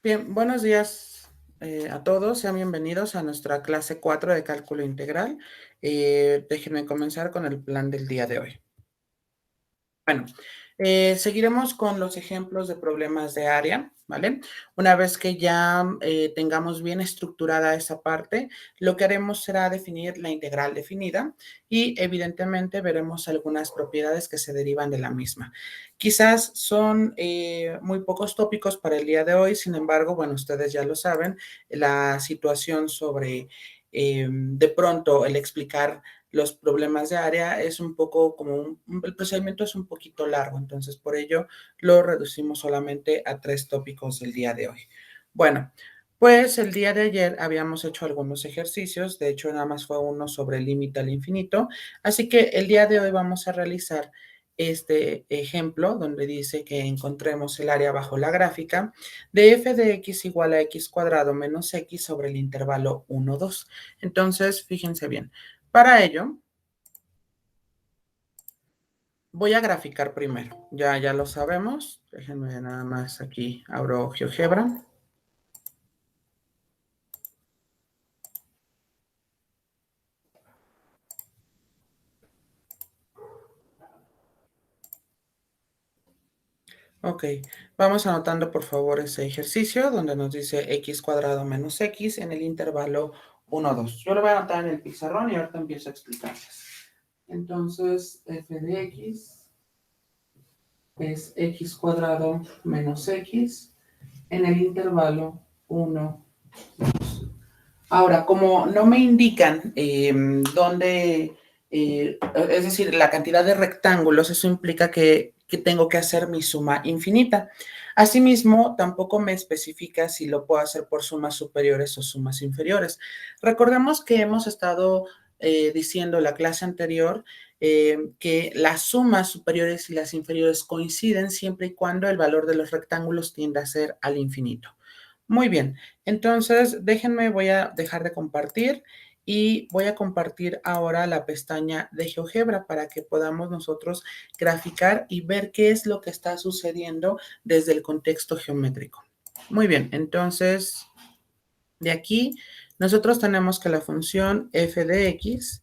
Bien, buenos días a todos. Sean bienvenidos a nuestra clase 4 de cálculo integral. Déjenme comenzar con el plan del día de hoy. Bueno, seguiremos con los ejemplos de problemas de área, ¿vale? Una vez que ya tengamos bien estructurada esa parte, lo que haremos será definir la integral definida y evidentemente veremos algunas propiedades que se derivan de la misma. Quizás son muy pocos tópicos para el día de hoy, sin embargo, bueno, ustedes ya lo saben, la situación sobre de pronto el explicar los problemas de área es un poco como el procedimiento es un poquito largo, entonces por ello lo reducimos solamente a 3 tópicos del día de hoy. Bueno, pues el día de ayer habíamos hecho algunos ejercicios, de hecho nada más fue uno sobre el límite al infinito, así que el día de hoy vamos a realizar este ejemplo donde dice que encontremos el área bajo la gráfica de f de x igual a x cuadrado menos x sobre el intervalo 1, 2. Entonces, fíjense bien. Para ello, voy a graficar primero. Ya lo sabemos. Déjenme nada más aquí, abro GeoGebra. Ok, vamos anotando por favor ese ejercicio donde nos dice x cuadrado menos x en el intervalo 1, 2. Yo lo voy a anotar en el pizarrón y ahorita empiezo a explicarles. Entonces, f de x es x cuadrado menos x en el intervalo 1. Ahora, como no me indican dónde, es decir, la cantidad de rectángulos, eso implica que tengo que hacer mi suma infinita. Asimismo, tampoco me especifica si lo puedo hacer por sumas superiores o sumas inferiores. Recordemos que hemos estado diciendo en la clase anterior que las sumas superiores y las inferiores coinciden siempre y cuando el valor de los rectángulos tiende a ser al infinito. Muy bien, entonces déjenme, voy a dejar de compartir y voy a compartir ahora la pestaña de GeoGebra para que podamos nosotros graficar y ver qué es lo que está sucediendo desde el contexto geométrico. Muy bien, entonces de aquí nosotros tenemos que la función f de x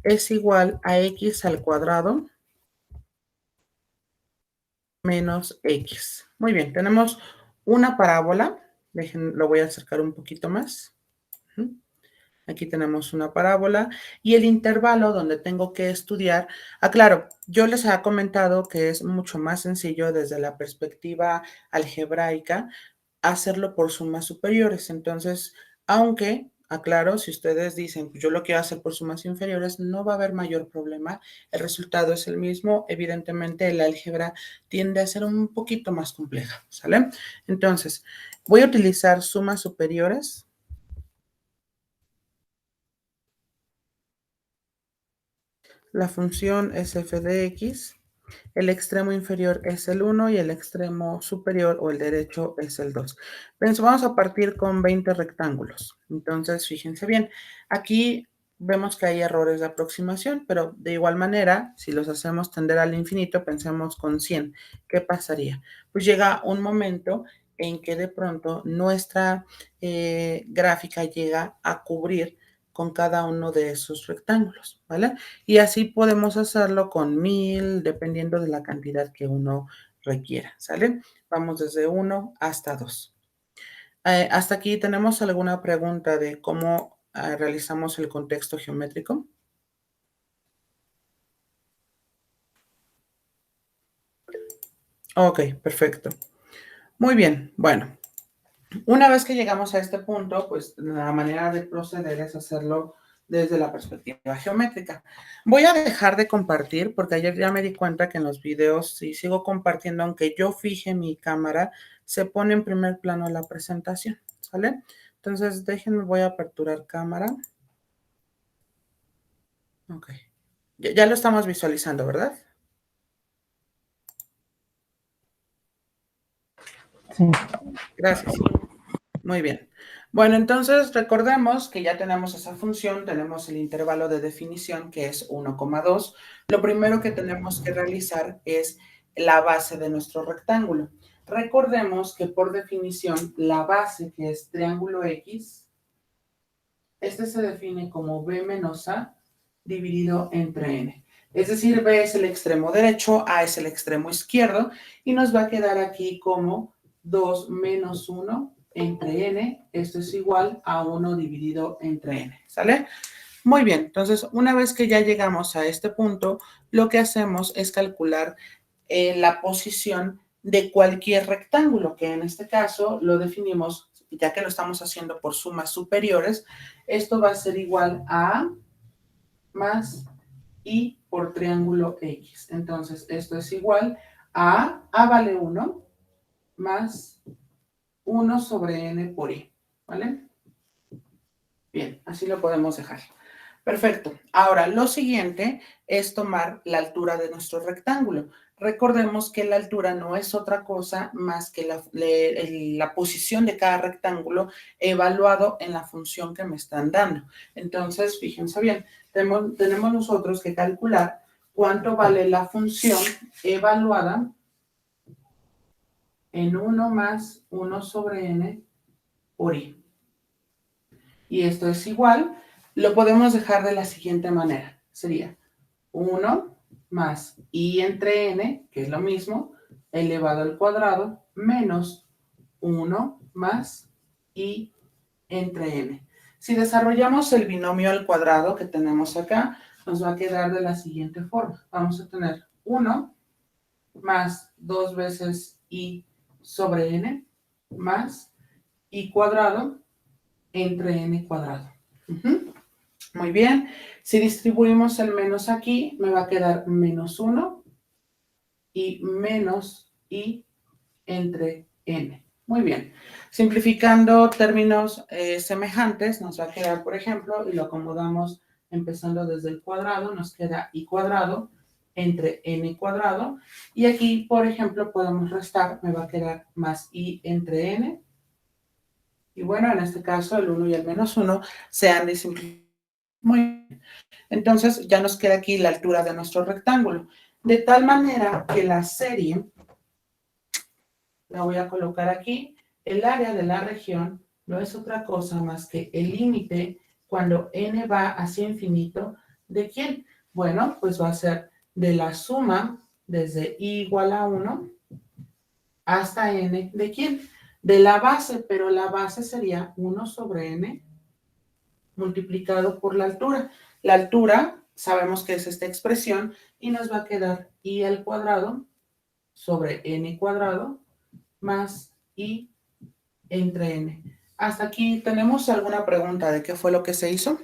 es igual a x al cuadrado menos x. Muy bien, tenemos una parábola. Lo voy a acercar un poquito más. Aquí tenemos una parábola y el intervalo donde tengo que estudiar. Aclaro, yo les había comentado que es mucho más sencillo desde la perspectiva algebraica hacerlo por sumas superiores. Entonces, aunque, aclaro, si ustedes dicen, pues yo lo quiero hacer por sumas inferiores, no va a haber mayor problema. El resultado es el mismo. Evidentemente, el álgebra tiende a ser un poquito más compleja, ¿sale? Entonces, voy a utilizar sumas superiores. La función es f de x, el extremo inferior es el 1 y el extremo superior o el derecho es el 2. Vamos a partir con 20 rectángulos. Entonces, fíjense bien, aquí vemos que hay errores de aproximación, pero de igual manera, si los hacemos tender al infinito, pensemos con 100. ¿Qué pasaría? Pues llega un momento en que de pronto nuestra gráfica llega a cubrir con cada uno de esos rectángulos, ¿vale? Y así podemos hacerlo con 1000, dependiendo de la cantidad que uno requiera, ¿sale? Vamos desde 1 hasta 2. Hasta aquí, ¿tenemos alguna pregunta de cómo realizamos el contexto geométrico? Ok, perfecto. Muy bien, bueno. Una vez que llegamos a este punto, pues la manera de proceder es hacerlo desde la perspectiva geométrica. Voy a dejar de compartir porque ayer ya me di cuenta que en los videos, si sigo compartiendo, aunque yo fije mi cámara, se pone en primer plano la presentación, ¿sale? Entonces, déjenme, voy a aperturar cámara. Ok. Ya lo estamos visualizando, ¿verdad? Sí. Gracias. Muy bien. Bueno, entonces recordemos que ya tenemos esa función, tenemos el intervalo de definición que es 1,2. Lo primero que tenemos que realizar es la base de nuestro rectángulo. Recordemos que por definición la base, que es triángulo X, este se define como B menos A dividido entre N. Es decir, B es el extremo derecho, A es el extremo izquierdo, y nos va a quedar aquí como 2 menos 1 entre N. Esto es igual a 1 dividido entre N, ¿sale? Muy bien, entonces una vez que ya llegamos a este punto, lo que hacemos es calcular la posición de cualquier rectángulo, que en este caso lo definimos, ya que lo estamos haciendo por sumas superiores, esto va a ser igual a A más I por triángulo X. Entonces, esto es igual a A vale 1 más 1 sobre N por I, ¿vale? Bien, así lo podemos dejar. Perfecto. Ahora, lo siguiente es tomar la altura de nuestro rectángulo. Recordemos que la altura no es otra cosa más que la posición de cada rectángulo evaluado en la función que me están dando. Entonces, fíjense bien, tenemos nosotros que calcular cuánto vale la función evaluada en 1 más 1 sobre n por i. Y esto es igual, lo podemos dejar de la siguiente manera. Sería 1 más i entre n, que es lo mismo, elevado al cuadrado, menos 1 más i entre n. Si desarrollamos el binomio al cuadrado que tenemos acá, nos va a quedar de la siguiente forma. Vamos a tener 1 más 2 veces i sobre n más i cuadrado entre n cuadrado. Muy bien. Si distribuimos el menos aquí, me va a quedar menos 1 y menos i entre n. Muy bien. Simplificando términos semejantes, nos va a quedar, por ejemplo, y lo acomodamos empezando desde el cuadrado, nos queda i cuadrado entre n cuadrado. Y aquí, por ejemplo, podemos restar, me va a quedar más i entre n. Y bueno, en este caso, el 1 y el menos 1 se han de simplificar. Muy bien. Entonces, ya nos queda aquí la altura de nuestro rectángulo. De tal manera que la serie, la voy a colocar aquí, el área de la región no es otra cosa más que el límite cuando n va hacia infinito. ¿De quién? Bueno, pues va a ser de la suma desde i igual a 1 hasta n. ¿De quién? De la base, pero la base sería 1 sobre n multiplicado por la altura. La altura, sabemos que es esta expresión, y nos va a quedar i al cuadrado sobre n cuadrado más i entre n. Hasta aquí, ¿tenemos alguna pregunta de qué fue lo que se hizo?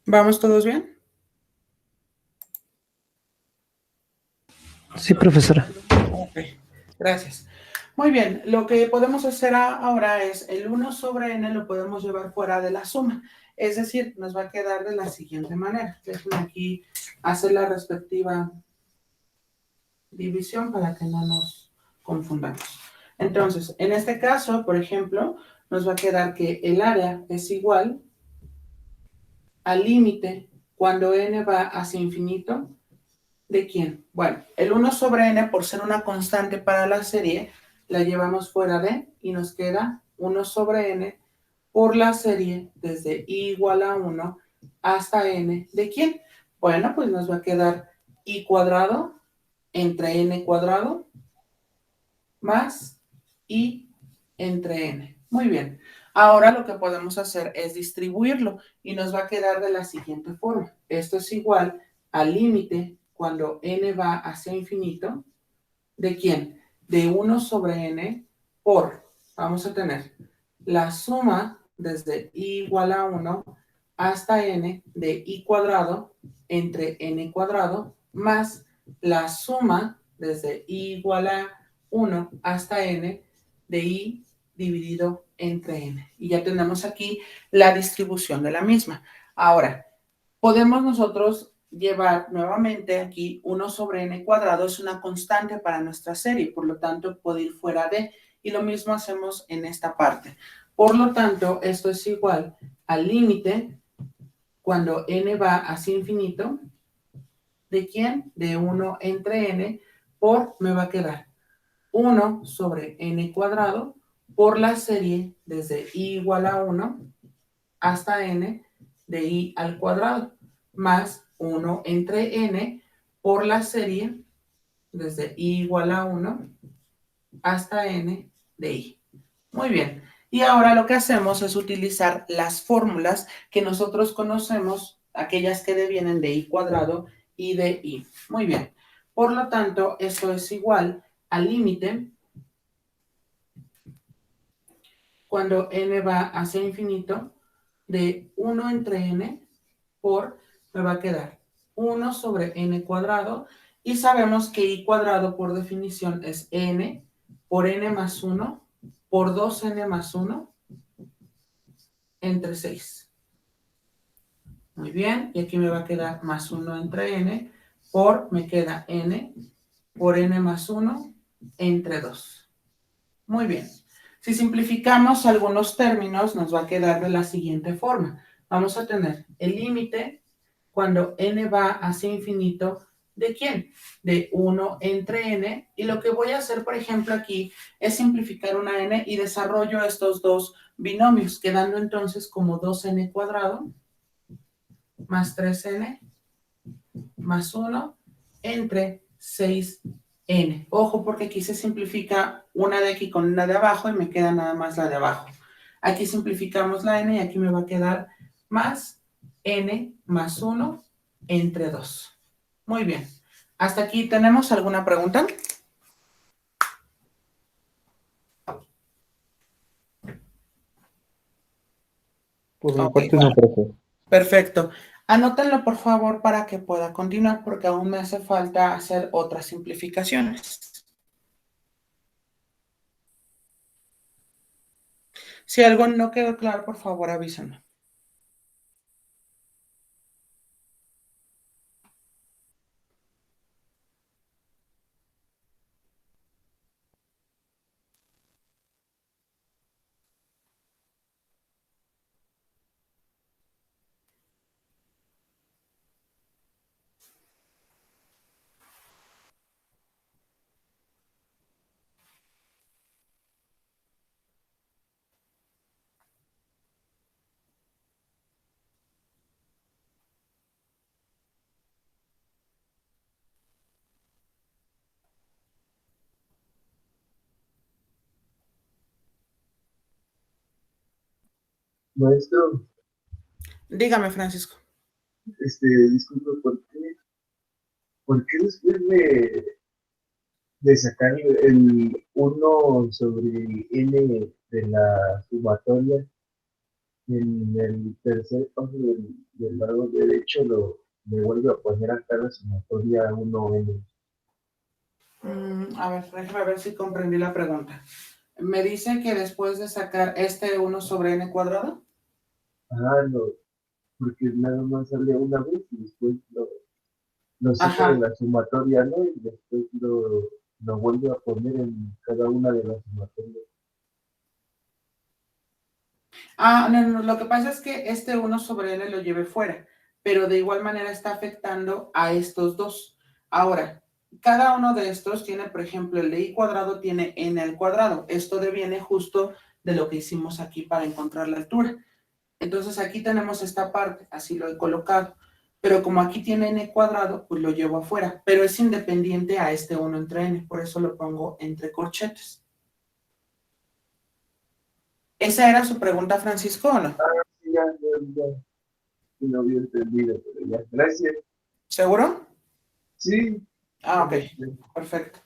¿Vamos todos bien? Sí, profesora. Ok, gracias. Muy bien, lo que podemos hacer ahora es el 1 sobre n lo podemos llevar fuera de la suma. Es decir, nos va a quedar de la siguiente manera. Déjenme aquí hacer la respectiva división para que no nos confundamos. Entonces, en este caso, por ejemplo, nos va a quedar que el área es igual al límite cuando n va hacia infinito. ¿De quién? Bueno, el 1 sobre n, por ser una constante para la serie, la llevamos fuera de y nos queda 1 sobre n por la serie desde i igual a 1 hasta n. ¿De quién? Bueno, pues nos va a quedar i cuadrado entre n cuadrado más i entre n. Muy bien. Ahora lo que podemos hacer es distribuirlo y nos va a quedar de la siguiente forma. Esto es igual al límite cuando n va hacia infinito. ¿De quién? De 1 sobre n por, vamos a tener la suma desde i igual a 1 hasta n de i cuadrado entre n cuadrado más la suma desde i igual a 1 hasta n de i dividido entre n. Y ya tenemos aquí la distribución de la misma. Ahora, podemos nosotros llevar nuevamente aquí 1 sobre n cuadrado, es una constante para nuestra serie, por lo tanto puede ir fuera de, y lo mismo hacemos en esta parte. Por lo tanto, esto es igual al límite cuando n va hacia infinito, ¿de quién? De 1 entre n por, me va a quedar 1 sobre n cuadrado por la serie desde i igual a 1 hasta n de i al cuadrado, más 1 entre n por la serie desde i igual a 1 hasta n de i. Muy bien. Y ahora lo que hacemos es utilizar las fórmulas que nosotros conocemos, aquellas que devienen de i cuadrado y de i. Muy bien. Por lo tanto, esto es igual al límite cuando n va hacia infinito de 1 entre n por, me va a quedar 1 sobre n cuadrado, y sabemos que i cuadrado por definición es n por n más 1 por 2n más 1 entre 6. Muy bien, y aquí me va a quedar más 1 entre n por, me queda n por n más 1 entre 2. Muy bien. Si simplificamos algunos términos, nos va a quedar de la siguiente forma. Vamos a tener el límite cuando n va hacia infinito, ¿de quién? De 1 entre n. Y lo que voy a hacer, por ejemplo, aquí es simplificar una n y desarrollo estos dos binomios, quedando entonces como 2n cuadrado más 3n más 1 entre 6n. Ojo, porque aquí se simplifica una de aquí con una de abajo y me queda nada más la de abajo. Aquí simplificamos la n y aquí me va a quedar más n más 1 entre 2. Muy bien. ¿Hasta aquí tenemos alguna pregunta? Por mi Ok, parte bueno, no, profe. perfecto. Anótenlo por favor para que pueda continuar porque aún me hace falta hacer otras simplificaciones. Si algo no quedó claro, por favor avísenme. Maestro, Dígame, Francisco. disculpe, por qué después de sacar el 1 sobre n de la sumatoria, en el tercer paso del lado derecho me vuelve a poner acá la sumatoria 1n? A ver, déjame ver si comprendí la pregunta. Me dice que después de sacar este 1 sobre n cuadrado. Ah, no, porque nada más sale una vez y después lo saca de Ajá. la sumatoria, ¿no? Y después lo vuelve a poner en cada una de las sumatorias. No, no, lo que pasa es que este 1 sobre n lo llevé fuera, pero de igual manera está afectando a estos dos. Ahora, cada uno de estos tiene, por ejemplo, el de i cuadrado tiene n al cuadrado. Esto deviene justo de lo que hicimos aquí para encontrar la altura. Entonces aquí tenemos esta parte, así lo he colocado. Pero como aquí tiene n cuadrado, pues lo llevo afuera. Pero es independiente a este 1 entre n, por eso lo pongo entre corchetes. ¿Esa era su pregunta, Francisco, o no? Sí, sí lo había entendido, pero ya. Gracias. ¿Seguro? Sí, Ok, perfecto.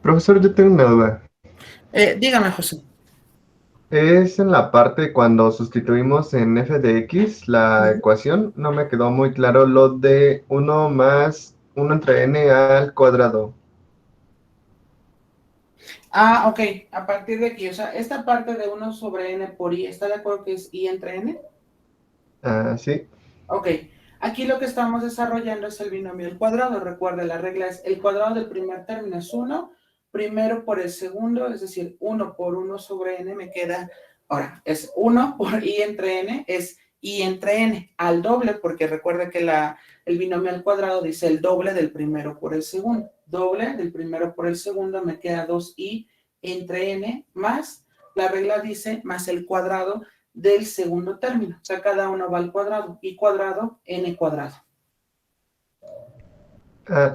Profesor, yo tengo una duda. Dígame, José. Es en la parte cuando sustituimos en f de x la Ujú. ecuación, no me quedó muy claro lo de 1 más 1 entre n al cuadrado. Ok, a partir de aquí, o sea, esta parte de 1 sobre n por i, ¿está de acuerdo que es i entre n? Ah, sí. Ok, Aquí lo que estamos desarrollando es el binomio al cuadrado. Recuerde, la regla es el cuadrado del primer término es 1, primero por el segundo, es decir, 1 por 1 sobre n me queda, ahora, es 1 por i entre n, es i entre n, al doble, porque recuerde que el binomio al cuadrado dice el doble del primero por el segundo. Doble del primero por el segundo me queda 2i entre n más, la regla dice, más el cuadrado del segundo término. O sea, cada uno va al cuadrado. I cuadrado, n cuadrado.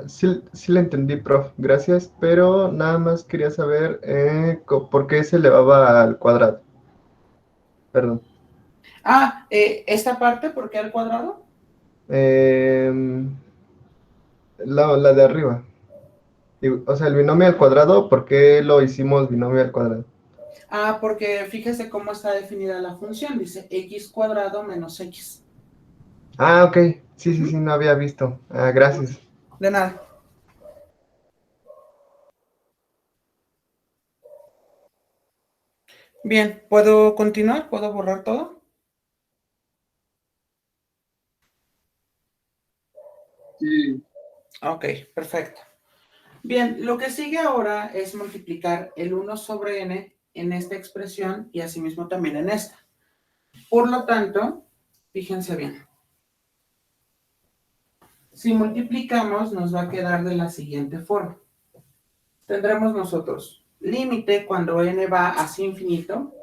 Sí, sí le entendí, prof. Gracias, pero nada más quería saber por qué se elevaba al cuadrado. Perdón. Esta parte, ¿por qué al cuadrado? Em, la de arriba. O sea, el binomio al cuadrado, ¿por qué lo hicimos binomio al cuadrado? Porque fíjese cómo está definida la función. Dice x cuadrado menos x. Ok. Sí, sí, sí, no había visto. Gracias. De nada. Bien, ¿puedo continuar? ¿Puedo borrar todo? Sí, Ok, perfecto. Bien, lo que sigue ahora es multiplicar el 1 sobre n en esta expresión y asimismo también en esta. Por lo tanto, fíjense bien. Si multiplicamos, nos va a quedar de la siguiente forma. Tendremos nosotros límite cuando n va hacia infinito.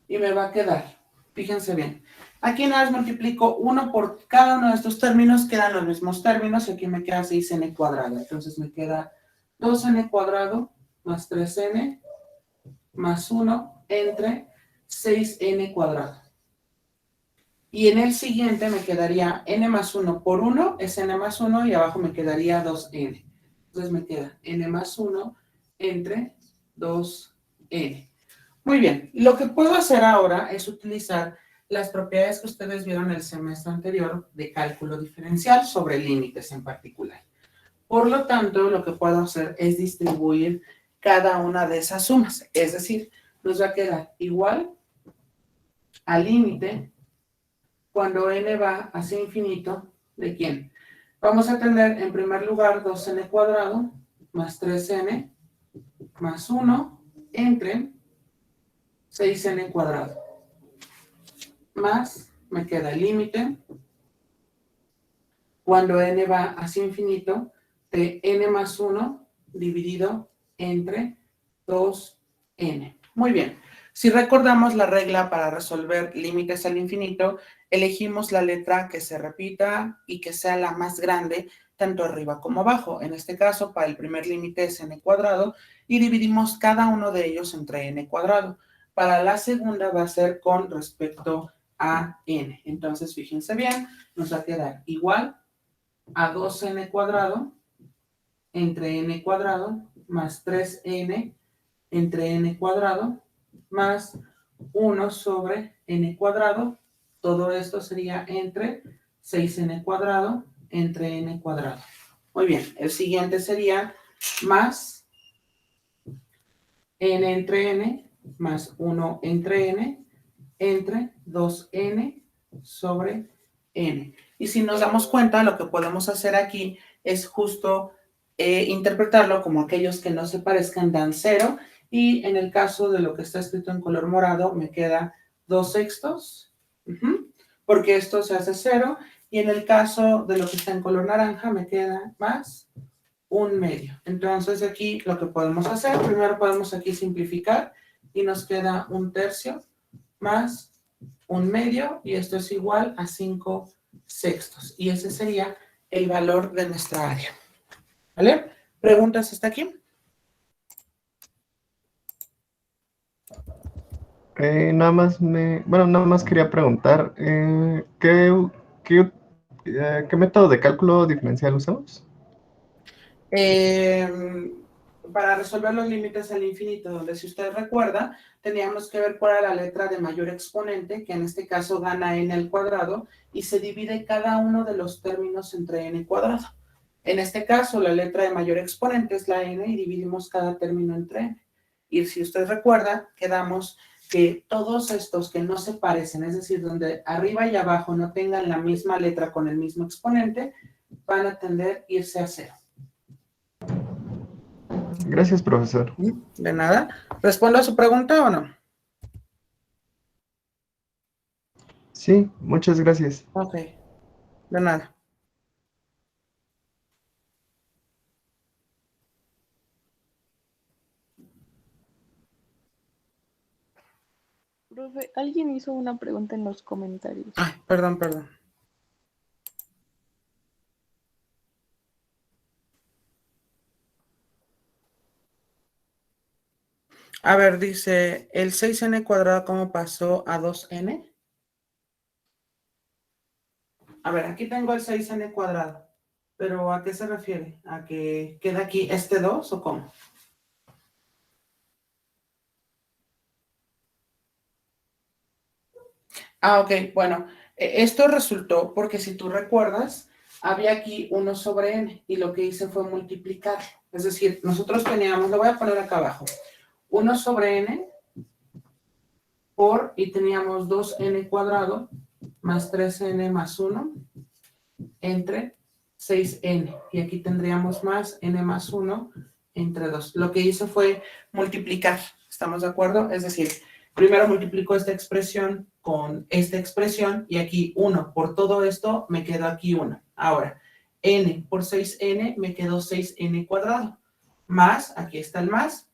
Y me va a quedar, fíjense bien. Aquí nada más multiplico 1 por cada uno de estos términos, quedan los mismos términos, y aquí me queda 6n cuadrado. Entonces me queda 2n cuadrado más 3n más 1 entre 6n cuadrado. Y en el siguiente me quedaría n más 1 por 1, es n más 1, y abajo me quedaría 2n. Entonces me queda n más 1 entre 2n. Muy bien, lo que puedo hacer ahora es utilizar las propiedades que ustedes vieron el semestre anterior de cálculo diferencial sobre límites en particular. Por lo tanto, lo que puedo hacer es distribuir cada una de esas sumas. Es decir, nos va a quedar igual al límite cuando n va hacia infinito, ¿de quién? Vamos a tener en primer lugar 2n cuadrado más 3n más 1 entre 6n cuadrado. Más me queda el límite cuando n va hacia infinito de n más 1 dividido entre 2n. Muy bien. Si recordamos la regla para resolver límites al infinito, elegimos la letra que se repita y que sea la más grande tanto arriba como abajo. En este caso, para el primer límite es n cuadrado y dividimos cada uno de ellos entre n cuadrado. Para la segunda va a ser con respecto a n. Entonces, fíjense bien, nos va a quedar igual a 2n cuadrado entre n cuadrado más 3n entre n cuadrado más 1 sobre n cuadrado. Todo esto sería entre 6n cuadrado entre n cuadrado. Muy bien, el siguiente sería más n entre n más 1 entre n entre 2n sobre n. Y si nos damos cuenta, lo que podemos hacer aquí es justo interpretarlo como aquellos que no se parezcan dan 0, y en el caso de lo que está escrito en color morado me queda 2/6, porque esto se hace 0, y en el caso de lo que está en color naranja me queda más 1/2. Entonces aquí lo que podemos hacer, primero podemos aquí simplificar y nos queda 1/3 más 1/2, y esto es igual a 5/6. Y ese sería el valor de nuestra área. ¿Vale? ¿Preguntas hasta aquí? Nada más quería preguntar, ¿qué método de cálculo diferencial usamos? Para resolver los límites al infinito, donde, si usted recuerda, teníamos que ver cuál era la letra de mayor exponente, que en este caso gana n al cuadrado, y se divide cada uno de los términos entre n cuadrado. En este caso, la letra de mayor exponente es la n, y dividimos cada término entre n. Y si usted recuerda, quedamos que todos estos que no se parecen, es decir, donde arriba y abajo no tengan la misma letra con el mismo exponente, van a tender a irse a cero. Gracias, profesor. De nada. ¿Respondo a su pregunta o no? Sí, muchas gracias. Ok, de nada. Profe, alguien hizo una pregunta en los comentarios. Ay, perdón. A ver, dice, ¿el 6n cuadrado cómo pasó a 2n? A ver, aquí tengo el 6n cuadrado, pero ¿a qué se refiere? ¿A que queda aquí este 2 o cómo? Ah, ok, bueno, esto resultó porque si tú recuerdas, había aquí 1 sobre n y lo que hice fue multiplicar. Es decir, nosotros teníamos, lo voy a poner acá abajo, 1 sobre n y teníamos 2n cuadrado más 3n más 1 entre 6n. Y aquí tendríamos más n más 1 entre 2. Lo que hice fue multiplicar, ¿estamos de acuerdo? Es decir, primero multiplico esta expresión con esta expresión y aquí 1 por todo esto me quedó aquí 1. Ahora, n por 6n me quedó 6n cuadrado. Más, aquí está el más,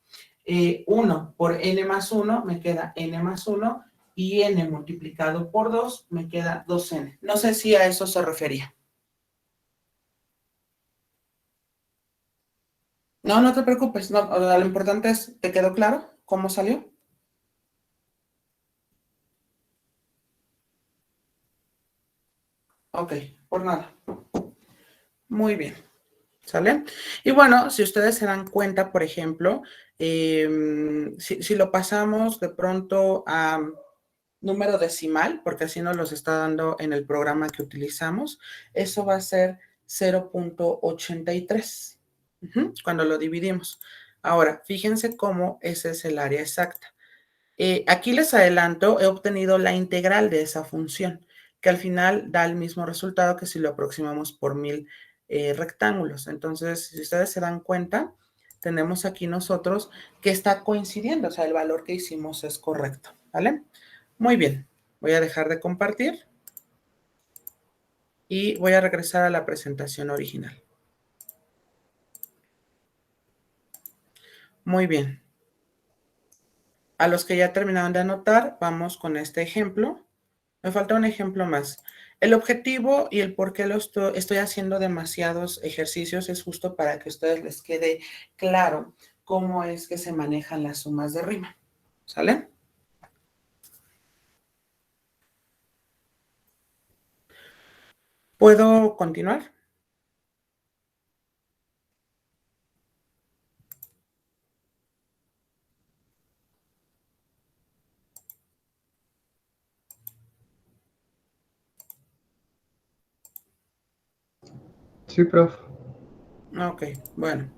1 por n más 1 me queda n más 1 y n multiplicado por 2 me queda 2n. No sé si a eso se refería. No, no te preocupes. No, lo importante es, ¿te quedó claro cómo salió? Ok, por nada. Muy bien. ¿Sale? Y bueno, si ustedes se dan cuenta, por ejemplo, si lo pasamos de pronto a número decimal, porque así nos los está dando en el programa que utilizamos, eso va a ser 0.83 cuando lo dividimos. Ahora, fíjense cómo ese es el área exacta. Aquí les adelanto, he obtenido la integral de esa función, que al final da el mismo resultado que si lo aproximamos por 1000 rectángulos. Entonces, si ustedes se dan cuenta, tenemos aquí nosotros que está coincidiendo, o sea, el valor que hicimos es correcto, ¿vale? Muy bien, voy a dejar de compartir y voy a regresar a la presentación original. Muy bien. A los que ya terminaron de anotar, vamos con este ejemplo. Me falta un ejemplo más. El objetivo y el por qué estoy haciendo demasiados ejercicios es justo para que a ustedes les quede claro cómo es que se manejan las sumas de rima. ¿Sale? ¿Puedo continuar? Sí, prof. Ok, bueno.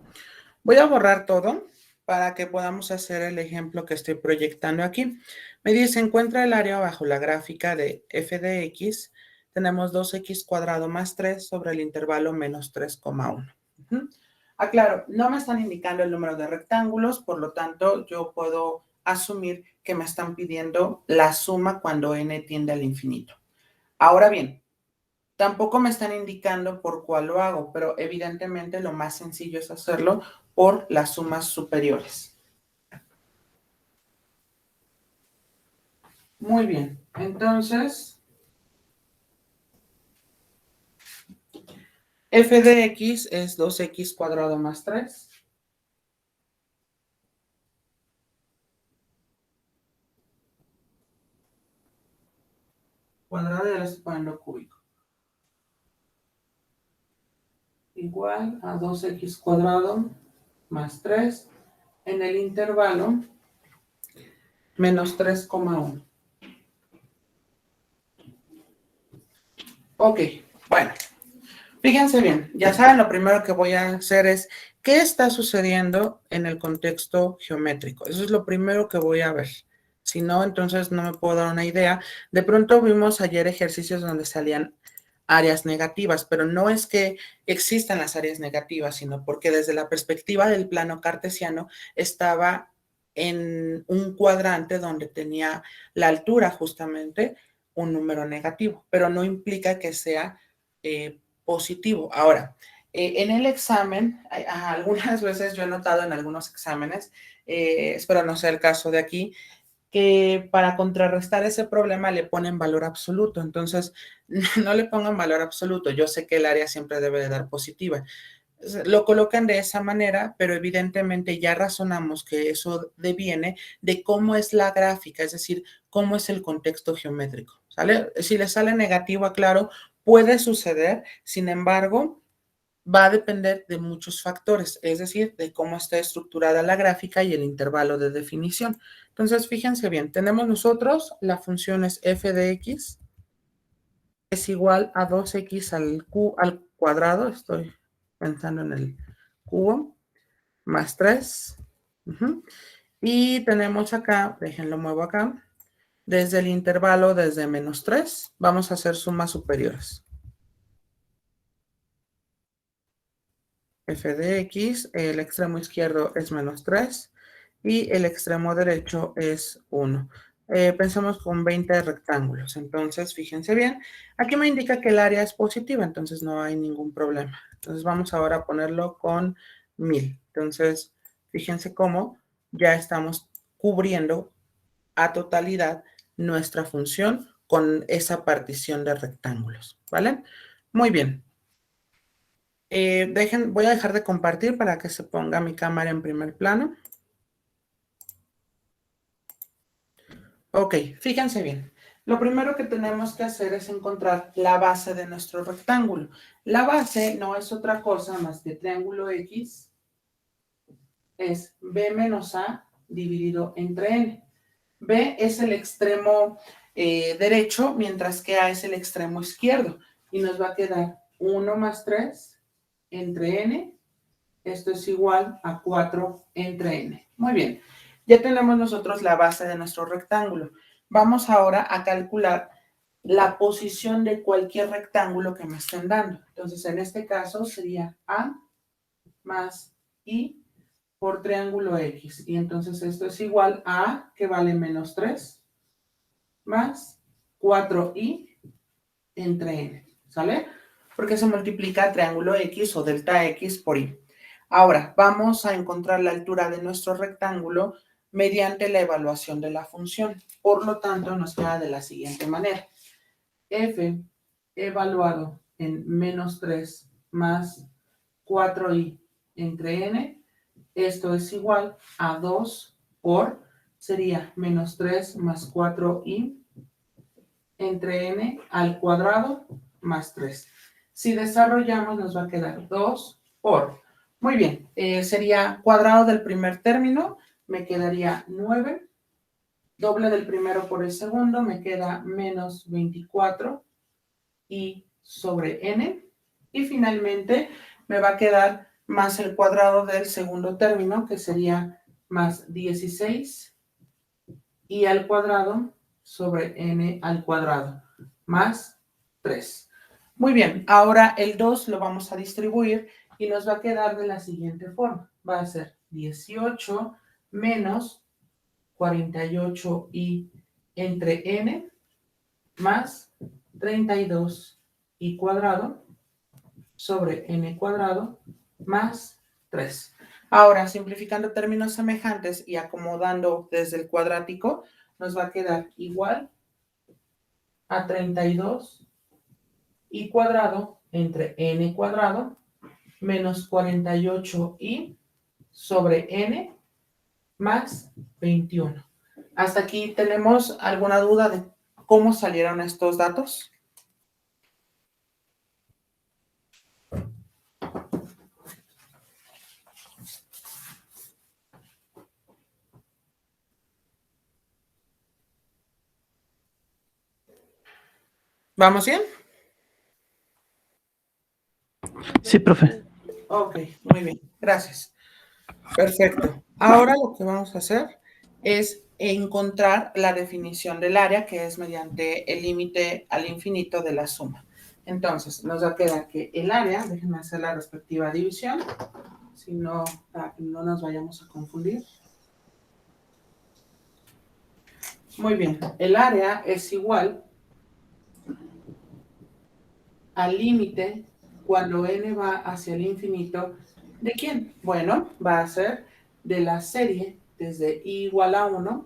Voy a borrar todo para que podamos hacer el ejemplo que estoy proyectando aquí. Me dice, encuentra el área bajo la gráfica de f de x. Tenemos 2x cuadrado más 3 sobre el intervalo menos 3,1. Aclaro, no me están indicando el número de rectángulos, por lo tanto, yo puedo asumir que me están pidiendo la suma cuando n tiende al infinito. Ahora bien, tampoco me están indicando por cuál lo hago, pero evidentemente lo más sencillo es hacerlo por las sumas superiores. Muy bien, entonces, f de x es 2x cuadrado más 3. Cuadrado, ya lo estoy poniendo cúbico. Igual a 2x cuadrado más 3 en el intervalo menos 3,1. Ok, bueno, fíjense bien, ya saben, lo primero que voy a hacer es, ¿qué está sucediendo en el contexto geométrico? Eso es lo primero que voy a ver, Si no, entonces no me puedo dar una idea. De pronto vimos ayer ejercicios donde salían áreas negativas, pero no es que existan las áreas negativas, sino porque desde la perspectiva del plano cartesiano estaba en un cuadrante donde tenía la altura justamente un número negativo, pero no implica que sea positivo. Ahora, en el examen, algunas veces yo he notado en algunos exámenes, espero no sea el caso de aquí, que para contrarrestar ese problema le ponen valor absoluto. Entonces, no le pongan valor absoluto. Yo sé que el área siempre debe de dar positiva. Lo colocan de esa manera, pero evidentemente ya razonamos que eso deviene de cómo es la gráfica, es decir, cómo es el contexto geométrico, ¿sale? Si le sale negativo, aclaro, puede suceder, sin embargo, va a depender de muchos factores, es decir, de cómo está estructurada la gráfica y el intervalo de definición. Entonces, fíjense bien, tenemos nosotros la función es f de x es igual a 2x al cuadrado, estoy pensando en el cubo, más 3. Y tenemos acá, déjenlo muevo acá, desde el intervalo desde menos 3, vamos a hacer sumas superiores. F de x, el extremo izquierdo es menos 3 y el extremo derecho es 1. Pensemos con 20 rectángulos, entonces fíjense bien, aquí me indica que el área es positiva, entonces no hay ningún problema. Entonces vamos ahora a ponerlo con 1000. Entonces fíjense cómo ya estamos cubriendo a totalidad nuestra función con esa partición de rectángulos, ¿vale? Muy bien. Voy a dejar de compartir para que se ponga mi cámara en primer plano. Ok, fíjense bien. Lo primero que tenemos que hacer es encontrar la base de nuestro rectángulo. La base no es otra cosa más que triángulo X es B menos A dividido entre N. B es el extremo derecho, mientras que A es el extremo izquierdo. Y nos va a quedar 1 más 3 entre N. Esto es igual a 4 entre N. Muy bien. Ya tenemos nosotros la base de nuestro rectángulo. Vamos ahora a calcular la posición de cualquier rectángulo que me estén dando. Entonces, en este caso sería A más I por triángulo X. Y entonces esto es igual a A, que vale menos 3, más 4I entre N. ¿Sale? Porque se multiplica triángulo X o delta X por I. Ahora, vamos a encontrar la altura de nuestro rectángulo mediante la evaluación de la función. Por lo tanto, nos queda de la siguiente manera. F evaluado en menos 3 más 4i entre n. Esto es igual a 2 por, sería menos 3 más 4i entre n al cuadrado más 3. Si desarrollamos, nos va a quedar 2 por... Muy bien, sería cuadrado del primer término, me quedaría 9, doble del primero por el segundo, me queda menos 24 y sobre n, y finalmente me va a quedar más el cuadrado del segundo término, que sería más 16 y al cuadrado sobre n al cuadrado, más 3. Muy bien, ahora el 2 lo vamos a distribuir y nos va a quedar de la siguiente forma. Va a ser 18 menos 48i entre n más 32i cuadrado sobre n cuadrado más 3. Ahora, simplificando términos semejantes y acomodando desde el cuadrático, nos va a quedar igual a 32 i cuadrado entre n cuadrado menos 48i sobre n más 21. ¿Hasta aquí tenemos alguna duda de cómo salieron estos datos? ¿Vamos bien? Sí, profe. Ok, muy bien, gracias. Perfecto. Ahora lo que vamos a hacer es encontrar la definición del área, que es mediante el límite al infinito de la suma. Entonces, nos va a quedar que el área, déjenme hacer la respectiva división, si no, para que no nos vayamos a confundir. Muy bien, el área es igual al límite cuando n va hacia el infinito. ¿De quién? Bueno, va a ser de la serie desde i igual a 1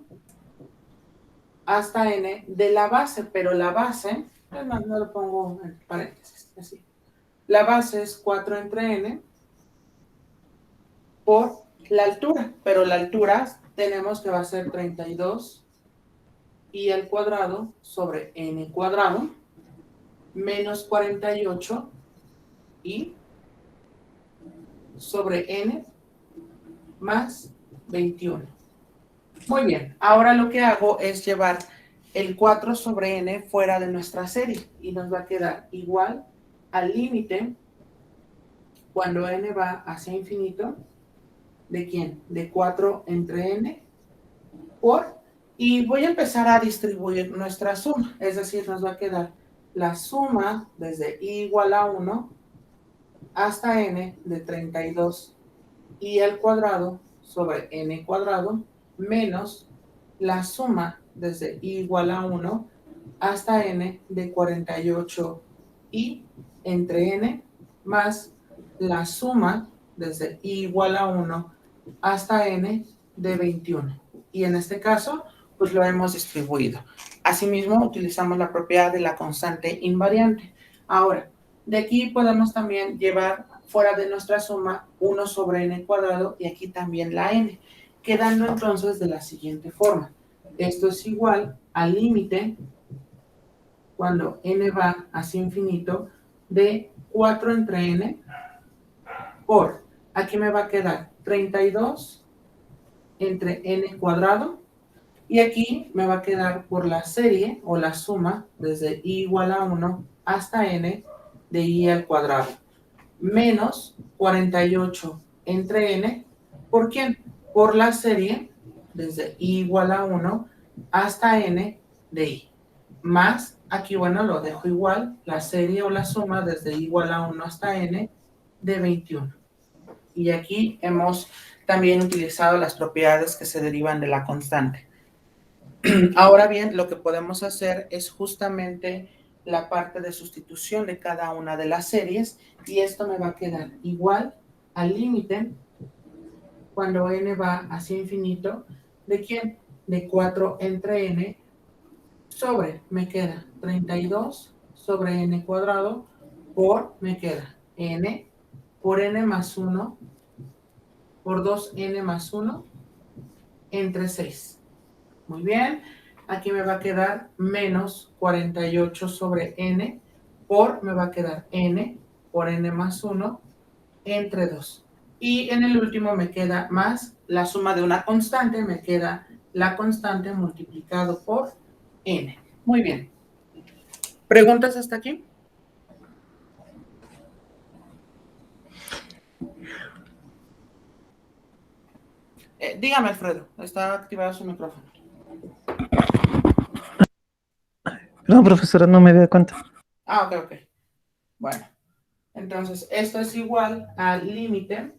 hasta n de la base, pero la base, además no lo pongo en paréntesis, así. La base es 4 entre n por la altura, pero la altura tenemos que va a ser 32 i al cuadrado sobre n cuadrado menos 48 i sobre n más 21. Muy bien, ahora lo que hago es llevar el 4 sobre n fuera de nuestra serie y nos va a quedar igual al límite cuando n va hacia infinito. ¿De quién? De 4 entre n por, y voy a empezar a distribuir nuestra suma, es decir, nos va a quedar la suma desde i igual a 1 hasta n de 32 i al cuadrado sobre n cuadrado menos la suma desde i igual a 1 hasta n de 48 i entre n más la suma desde i igual a 1 hasta n de 21. Y en este caso, pues lo hemos distribuido. Asimismo, utilizamos la propiedad de la constante invariante. Ahora, de aquí podemos también llevar fuera de nuestra suma 1 sobre n cuadrado y aquí también la n, quedando entonces de la siguiente forma. Esto es igual al límite cuando n va hacia infinito de 4 entre n por, aquí me va a quedar 32 entre n cuadrado y aquí me va a quedar por la serie o la suma desde i igual a 1 hasta n de i al cuadrado menos 48 entre n, ¿por quién? Por la serie desde i igual a 1 hasta n de i, más, aquí bueno, lo dejo igual, la serie o la suma desde i igual a 1 hasta n de 21. Y aquí hemos también utilizado las propiedades que se derivan de la constante. Ahora bien, lo que podemos hacer es justamente la parte de sustitución de cada una de las series y esto me va a quedar igual al límite cuando n va hacia infinito. ¿De quién? De 4 entre n sobre, me queda 32 sobre n cuadrado por, me queda n por n más 1 por 2n más 1 entre 6. Muy bien, aquí me va a quedar menos 48 sobre n por, me va a quedar n por n más 1 entre 2. Y en el último me queda más la suma de una constante, me queda la constante multiplicado por n. Muy bien. ¿Preguntas hasta aquí? Dígame, Alfredo, está activado su micrófono. No, profesora, no me doy cuenta. Ah, ok. Bueno, entonces esto es igual al límite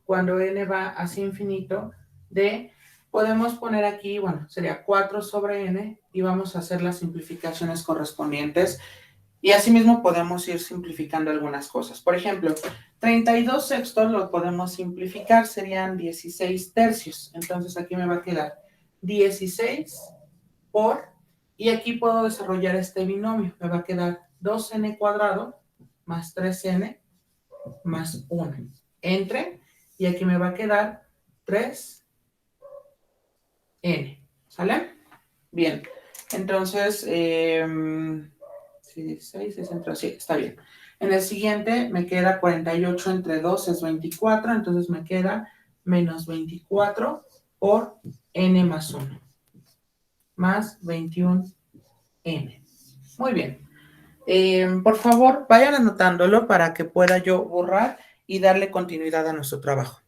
cuando n va hacia infinito de, podemos poner aquí, bueno, sería 4 sobre n y vamos a hacer las simplificaciones correspondientes y asimismo podemos ir simplificando algunas cosas. Por ejemplo, 32 sextos lo podemos simplificar, serían 16 tercios. Entonces aquí me va a quedar 16 por, y aquí puedo desarrollar este binomio, me va a quedar 2n cuadrado más 3n más 1 entre, y aquí me va a quedar 3n, ¿sale? Bien, entonces, 16 es entre, sí, está bien. En el siguiente me queda 48 entre 2 es 24, entonces me queda menos 24 por n más 1, más 21n. Muy bien. Por favor, vayan anotándolo para que pueda yo borrar y darle continuidad a nuestro trabajo.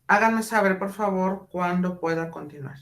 Háganme saber, por favor, cuándo pueda continuar.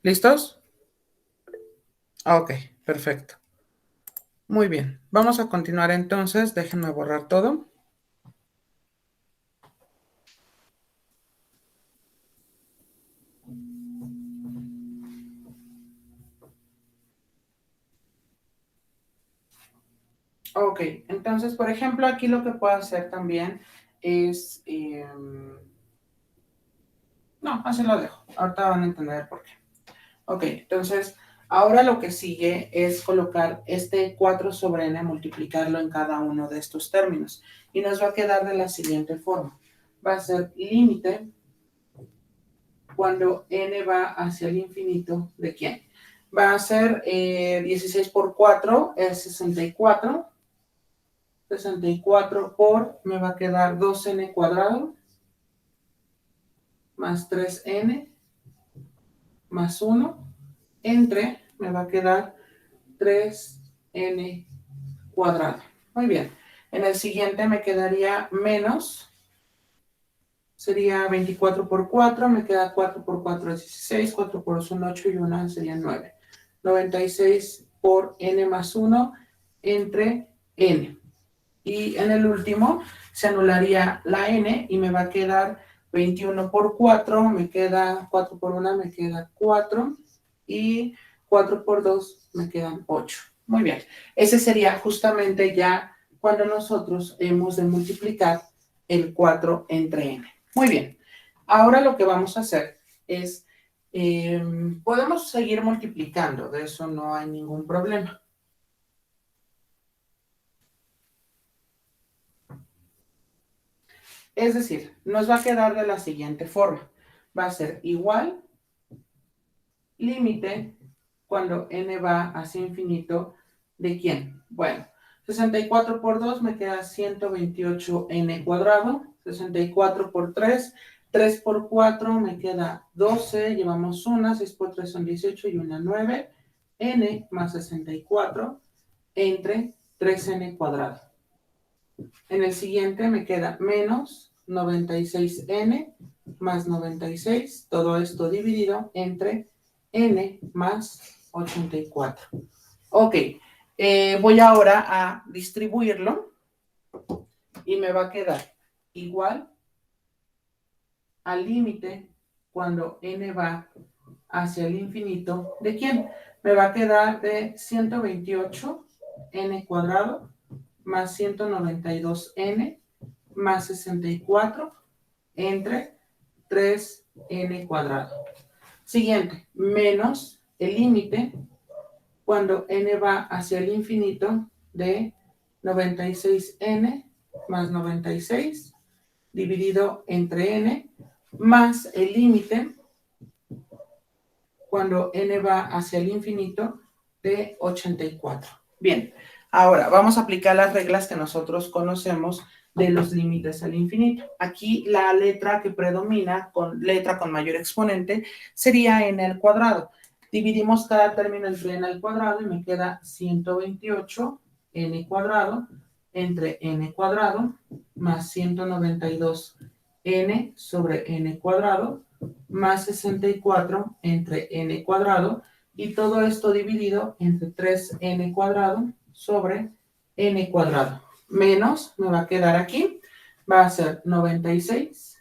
¿Listos? Ok, perfecto. Muy bien. Vamos a continuar entonces. Déjenme borrar todo. Ok, entonces, por ejemplo, aquí lo que puedo hacer también es... no, así lo dejo. Ahorita van a entender por qué. Ok, entonces, ahora lo que sigue es colocar este 4 sobre n, multiplicarlo en cada uno de estos términos. Y nos va a quedar de la siguiente forma. Va a ser límite cuando n va hacia el infinito, ¿de quién? Va a ser 16 por 4 es 64. 64 por, me va a quedar 2n cuadrado, más 3n, más 1, entre, me va a quedar 3n cuadrado. Muy bien. En el siguiente me quedaría menos, sería 24 por 4, me queda 4 por 4 es 16, 4 por 2 son 8 y 1 sería 9. 96 por n más 1 entre n. Y en el último se anularía la n y me va a quedar 21 por 4, me queda 4 por 1, me queda 4 y 4 por 2 me quedan 8. Muy bien, ese sería justamente ya cuando nosotros hemos de multiplicar el 4 entre n. Muy bien, ahora lo que vamos a hacer es, podemos seguir multiplicando, de eso no hay ningún problema. Es decir, nos va a quedar de la siguiente forma. Va a ser igual límite cuando n va hacia infinito, ¿de quién? Bueno, 64 por 2 me queda 128n cuadrado, 64 por 3, 3 por 4 me queda 12, llevamos una, 6 por 3 son 18 y una 9, n más 64 entre 3n cuadrado. En el siguiente me queda menos 96n más 96, todo esto dividido entre n más 84. Ok, voy ahora a distribuirlo y me va a quedar igual al límite cuando n va hacia el infinito. ¿De quién? Me va a quedar de 128n cuadrado más 192n más 64 entre 3n cuadrado. Siguiente, menos el límite cuando n va hacia el infinito de 96n más 96 dividido entre n más el límite cuando n va hacia el infinito de 84. Bien, ahora vamos a aplicar las reglas que nosotros conocemos de los límites al infinito. Aquí la letra que predomina, letra con mayor exponente, sería n al cuadrado. Dividimos cada término entre n al cuadrado y me queda 128 n cuadrado entre n cuadrado más 192 n sobre n cuadrado más 64 entre n cuadrado y todo esto dividido entre 3n cuadrado sobre n cuadrado. Menos, me va a quedar aquí, va a ser 96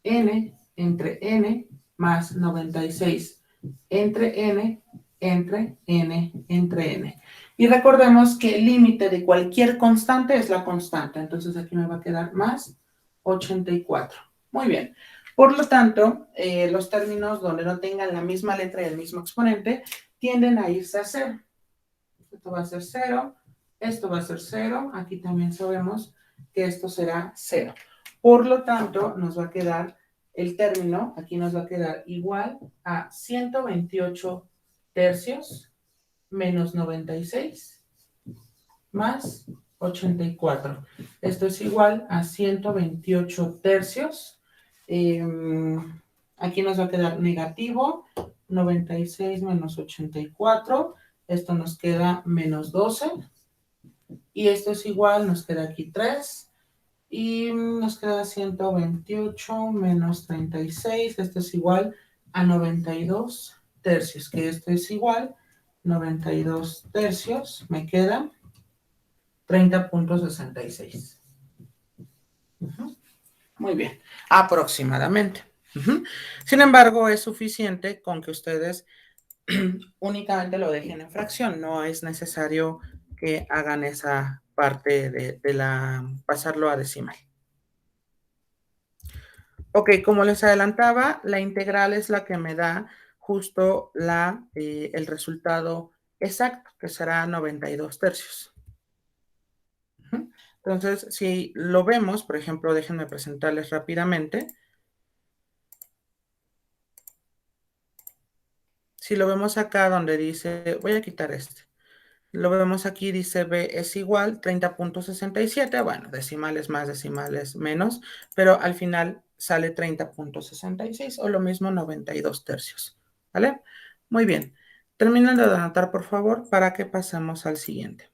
n entre n más 96 entre n entre n entre n. Y recordemos que el límite de cualquier constante es la constante. Entonces aquí me va a quedar más 84. Muy bien. Por lo tanto, los términos donde no tengan la misma letra y el mismo exponente tienden a irse a cero. Esto va a ser 0, esto va a ser 0. Aquí también sabemos que esto será 0. Por lo tanto, nos va a quedar el término, aquí nos va a quedar igual a 128 tercios menos 96 más 84. Esto es igual a 128 tercios. Aquí nos va a quedar negativo, 96 menos 84. Esto nos queda menos 12. Y esto es igual, nos queda aquí 3. Y nos queda 128 menos 36. Esto es igual a 92 tercios, que esto es igual, 92 tercios, me queda 30.66. Muy bien, aproximadamente. Sin embargo, es suficiente con que ustedes únicamente lo dejen en fracción. No es necesario que hagan esa parte de pasarlo a decimal. Ok, como les adelantaba, la integral es la que me da justo el resultado exacto, que será 92 tercios. Entonces, si lo vemos, por ejemplo, déjenme presentarles rápidamente. Si lo vemos acá donde dice, voy a quitar este. Lo vemos aquí, dice B es igual 30.67. Bueno, decimales más, decimales menos, pero al final sale 30.66 o lo mismo 92 tercios. ¿Vale? Muy bien. Terminen de anotar, por favor, para que pasemos al siguiente.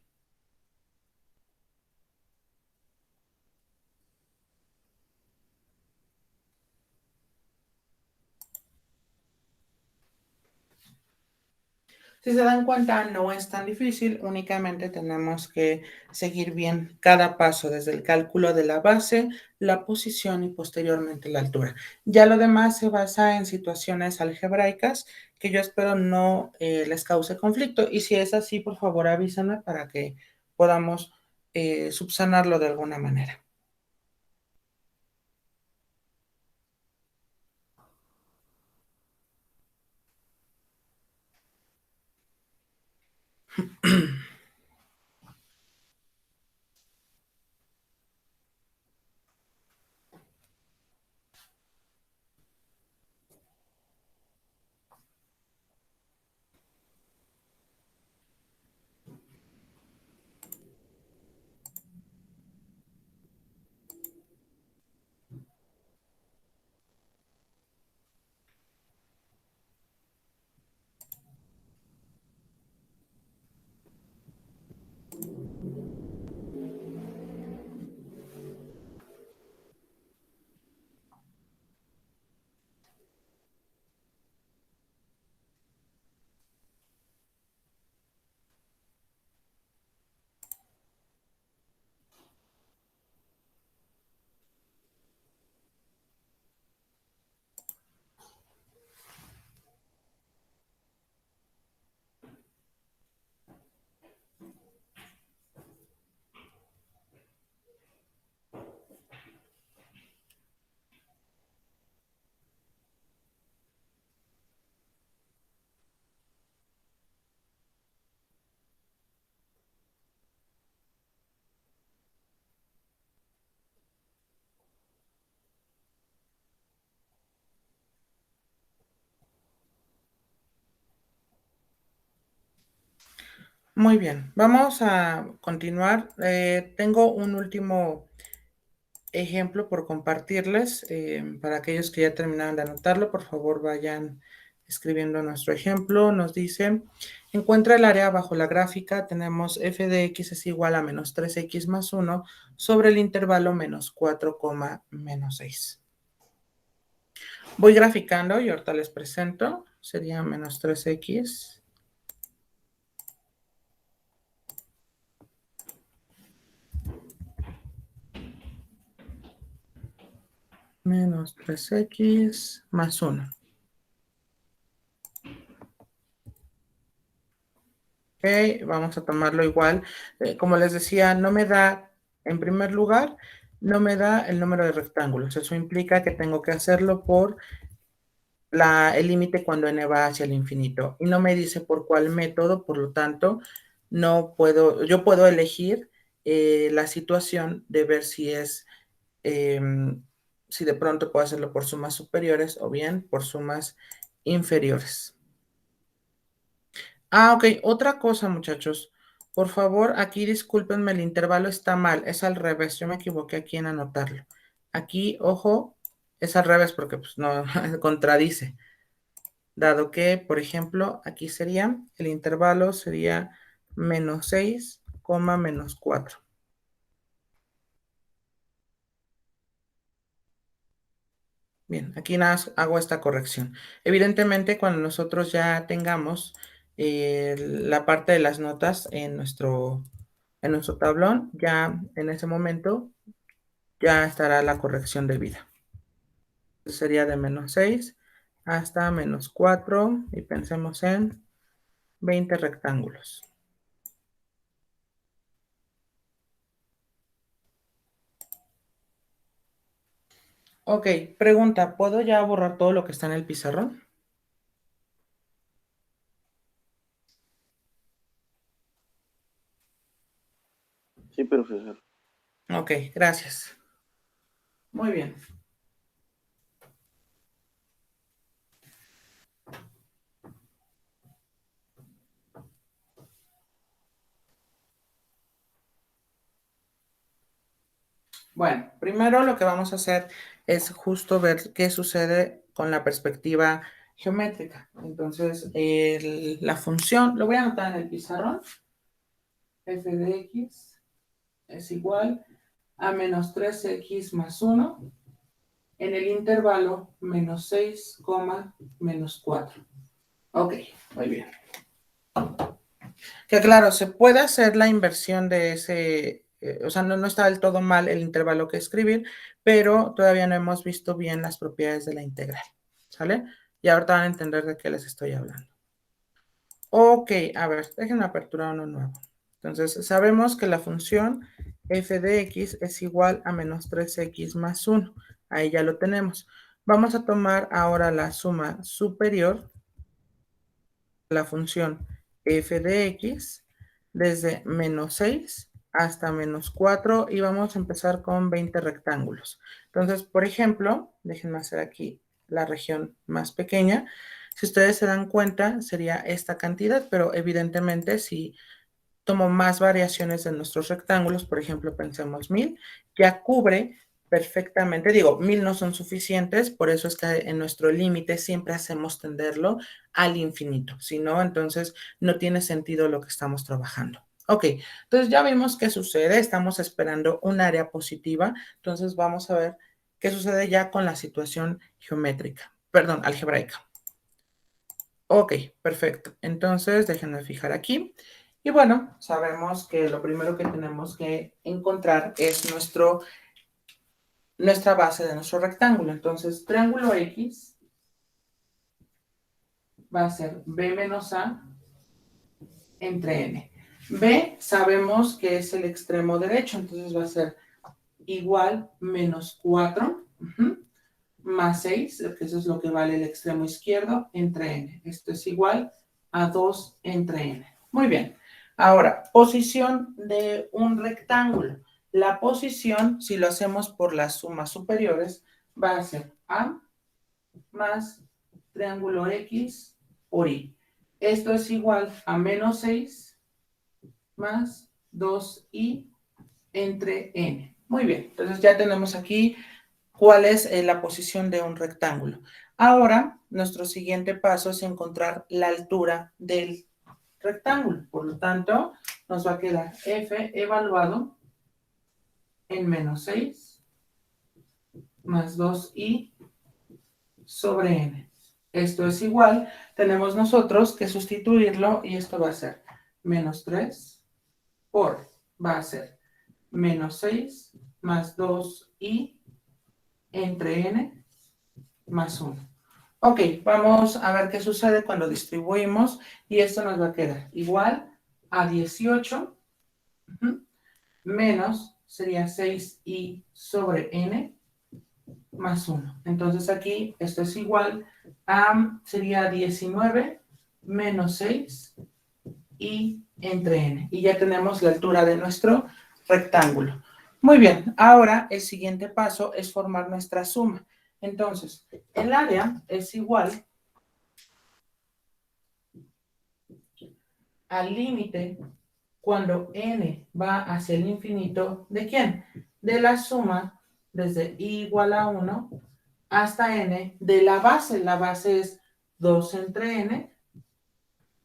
Si se dan cuenta, no es tan difícil, únicamente tenemos que seguir bien cada paso, desde el cálculo de la base, la posición y posteriormente la altura. Ya lo demás se basa en situaciones algebraicas que yo espero no les cause conflicto, y si es así, por favor avísenme para que podamos subsanarlo de alguna manera. Muy bien, vamos a continuar. Tengo un último ejemplo por compartirles. Para aquellos que ya terminaron de anotarlo, por favor vayan escribiendo nuestro ejemplo. Nos dice, encuentra el área bajo la gráfica. Tenemos f de x es igual a menos 3x más 1 sobre el intervalo menos 4, menos 6. Voy graficando y ahorita les presento. Sería menos 3x. Menos 3x más 1. Ok, vamos a tomarlo igual. Como les decía, no me da, en primer lugar, no me da el número de rectángulos. Eso implica que tengo que hacerlo por el límite cuando n va hacia el infinito. Y no me dice por cuál método, por lo tanto, no puedo, yo puedo elegir la situación de ver si es, si de pronto puedo hacerlo por sumas superiores o bien por sumas inferiores. Ah, ok. Otra cosa, muchachos. Por favor, aquí discúlpenme, el intervalo está mal. Es al revés. Yo me equivoqué aquí en anotarlo. Aquí, ojo, es al revés porque pues no contradice. Dado que, por ejemplo, aquí sería, el intervalo sería menos 6, menos 4. Bien, aquí nada más hago esta corrección. Evidentemente, cuando nosotros ya tengamos la parte de las notas en nuestro tablón, ya en ese momento ya estará la corrección debida. Sería de menos 6 hasta menos 4 y pensemos en 20 rectángulos. Ok, pregunta, ¿puedo ya borrar todo lo que está en el pizarrón? Sí, profesor. Ok, gracias. Muy bien. Bueno, primero lo que vamos a hacer es justo ver qué sucede con la perspectiva geométrica. Entonces, la función, lo voy a anotar en el pizarrón, f de x es igual a menos 3x más 1 en el intervalo menos 6, menos 4. Ok, muy bien. Que claro, se puede hacer la inversión de ese, o sea, no está del todo mal el intervalo que escribir, pero todavía no hemos visto bien las propiedades de la integral, ¿sale? Y ahorita van a entender de qué les estoy hablando. Ok, a ver, déjenme aperturar uno nuevo. Entonces, sabemos que la función f de x es igual a menos 3x más 1. Ahí ya lo tenemos. Vamos a tomar ahora la suma superior de la función f de x desde menos 6 hasta menos 4 y vamos a empezar con 20 rectángulos. Entonces, por ejemplo, déjenme hacer aquí la región más pequeña. Si ustedes se dan cuenta, sería esta cantidad, pero evidentemente si tomo más variaciones de nuestros rectángulos, por ejemplo, pensemos 1000, ya cubre perfectamente, digo, 1000 no son suficientes, por eso es que en nuestro límite siempre hacemos tenderlo al infinito, si no, entonces no tiene sentido lo que estamos trabajando. Ok, entonces ya vimos qué sucede, estamos esperando un área positiva, entonces vamos a ver qué sucede ya con la situación geométrica, perdón, algebraica. Ok, perfecto. Entonces, déjenme fijar aquí. Y bueno, sabemos que lo primero que tenemos que encontrar es nuestra base de nuestro rectángulo. Entonces, triángulo X va a ser B menos A entre N. B sabemos que es el extremo derecho, entonces va a ser igual menos 4 más 6, que eso es lo que vale el extremo izquierdo, entre N. Esto es igual a 2 entre N. Muy bien. Ahora, posición de un rectángulo. La posición, si lo hacemos por las sumas superiores, va a ser A más triángulo X por Y. Esto es igual a menos 6 más 2i entre n. Muy bien, entonces ya tenemos aquí cuál es la posición de un rectángulo. Ahora, nuestro siguiente paso es encontrar la altura del rectángulo. Por lo tanto, nos va a quedar f evaluado en menos 6 más 2i sobre n. Esto es igual, tenemos nosotros que sustituirlo y esto va a ser menos 3 por, va a ser menos 6 más 2i entre n más 1. Ok, vamos a ver qué sucede cuando distribuimos y esto nos va a quedar igual a 18 menos sería 6i sobre n más 1. Entonces aquí esto es igual a, sería 19 menos 6 y entre n. Y ya tenemos la altura de nuestro rectángulo. Muy bien, ahora el siguiente paso es formar nuestra suma. Entonces, el área es igual al límite cuando n va hacia el infinito, ¿de quién? De la suma desde i igual a 1 hasta n de la base. La base es 2 entre n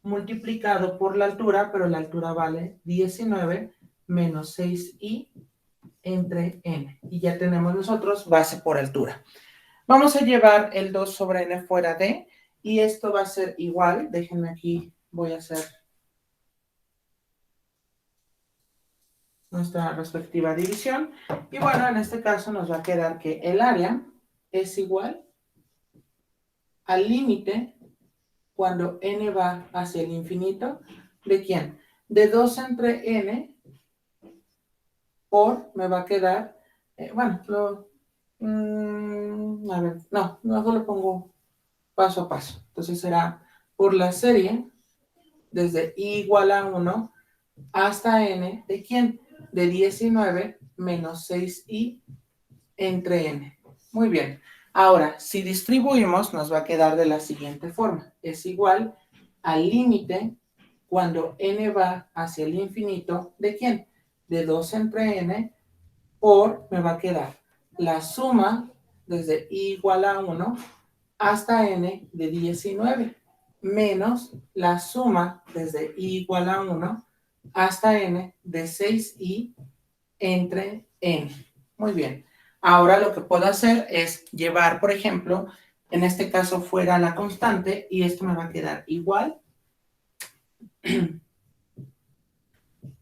multiplicado por la altura, pero la altura vale 19 menos 6i entre n. Y ya tenemos nosotros base por altura. Vamos a llevar el 2 sobre n fuera de, y esto va a ser igual. Déjenme aquí, voy a hacer nuestra respectiva división. Y bueno, en este caso nos va a quedar que el área es igual al límite cuando n va hacia el infinito, ¿de quién? De 2 entre n por, me va a quedar, bueno, a ver, no, mejor lo pongo paso a paso. Entonces será por la serie, desde i igual a 1 hasta n, ¿de quién? De 19 menos 6i entre n. Muy bien. Ahora, si distribuimos, nos va a quedar de la siguiente forma. Es igual al límite cuando n va hacia el infinito, ¿de quién? De 2 entre n por, me va a quedar la suma desde i igual a 1 hasta n de 19, menos la suma desde i igual a 1 hasta n de 6i entre n. Muy bien. Ahora lo que puedo hacer es llevar, por ejemplo, en este caso fuera la constante, y esto me va a quedar igual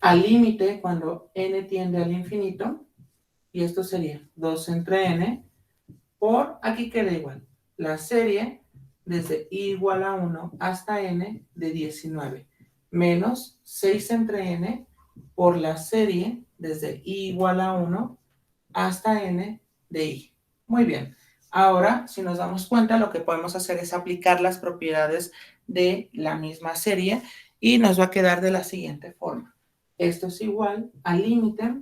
al límite cuando n tiende al infinito, y esto sería 2 entre n, por, aquí queda igual, la serie desde i igual a 1 hasta n de 19, menos 6 entre n por la serie desde i igual a 1 hasta n de i. Muy bien. Ahora, si nos damos cuenta, lo que podemos hacer es aplicar las propiedades de la misma serie y nos va a quedar de la siguiente forma. Esto es igual al límite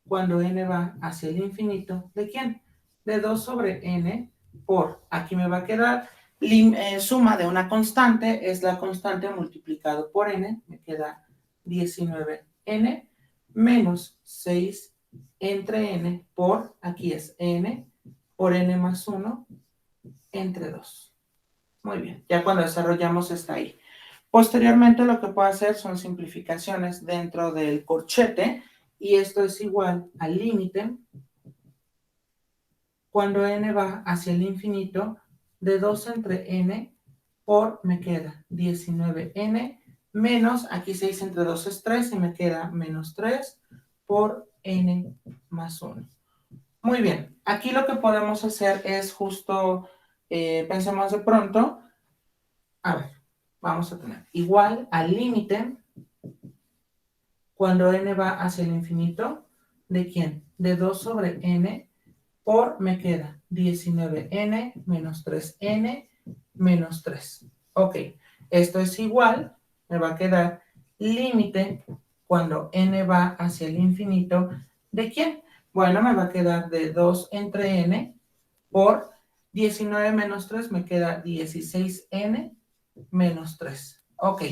cuando n va hacia el infinito, ¿de quién? De 2 sobre n por, aquí me va a quedar, suma de una constante, es la constante multiplicado por n, me queda 19n, menos 6 entre n por, aquí es n, por n más 1, entre 2. Muy bien, ya cuando desarrollamos está ahí. Posteriormente lo que puedo hacer son simplificaciones dentro del corchete, y esto es igual al límite cuando n va hacia el infinito de 2 entre n por, me queda 19n, menos, aquí 6 entre 2 es 3 y me queda menos 3 por n más 1. Muy bien, aquí lo que podemos hacer es justo, pensemos de pronto, a ver, vamos a tener igual al límite cuando n va hacia el infinito, ¿de quién? De 2 sobre n por, me queda 19n menos 3n menos 3. Ok, esto es igual, me va a quedar límite cuando n va hacia el infinito, ¿de quién? Bueno, me va a quedar de 2 entre n por 19 menos 3, me queda 16n menos 3. Ok,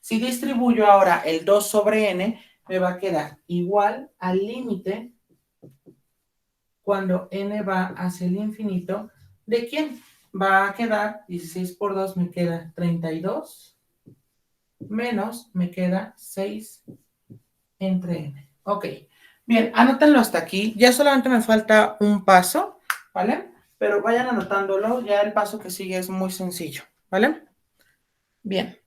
Si distribuyo ahora el 2 sobre n, me va a quedar igual al límite cuando n va hacia el infinito. ¿De quién? Va a quedar 16 por 2, me queda 32, menos me queda 6 entre n. Ok, bien, anótenlo hasta aquí. Ya solamente me falta un paso, ¿vale? Pero vayan anotándolo, ya el paso que sigue es muy sencillo, ¿vale? Bien.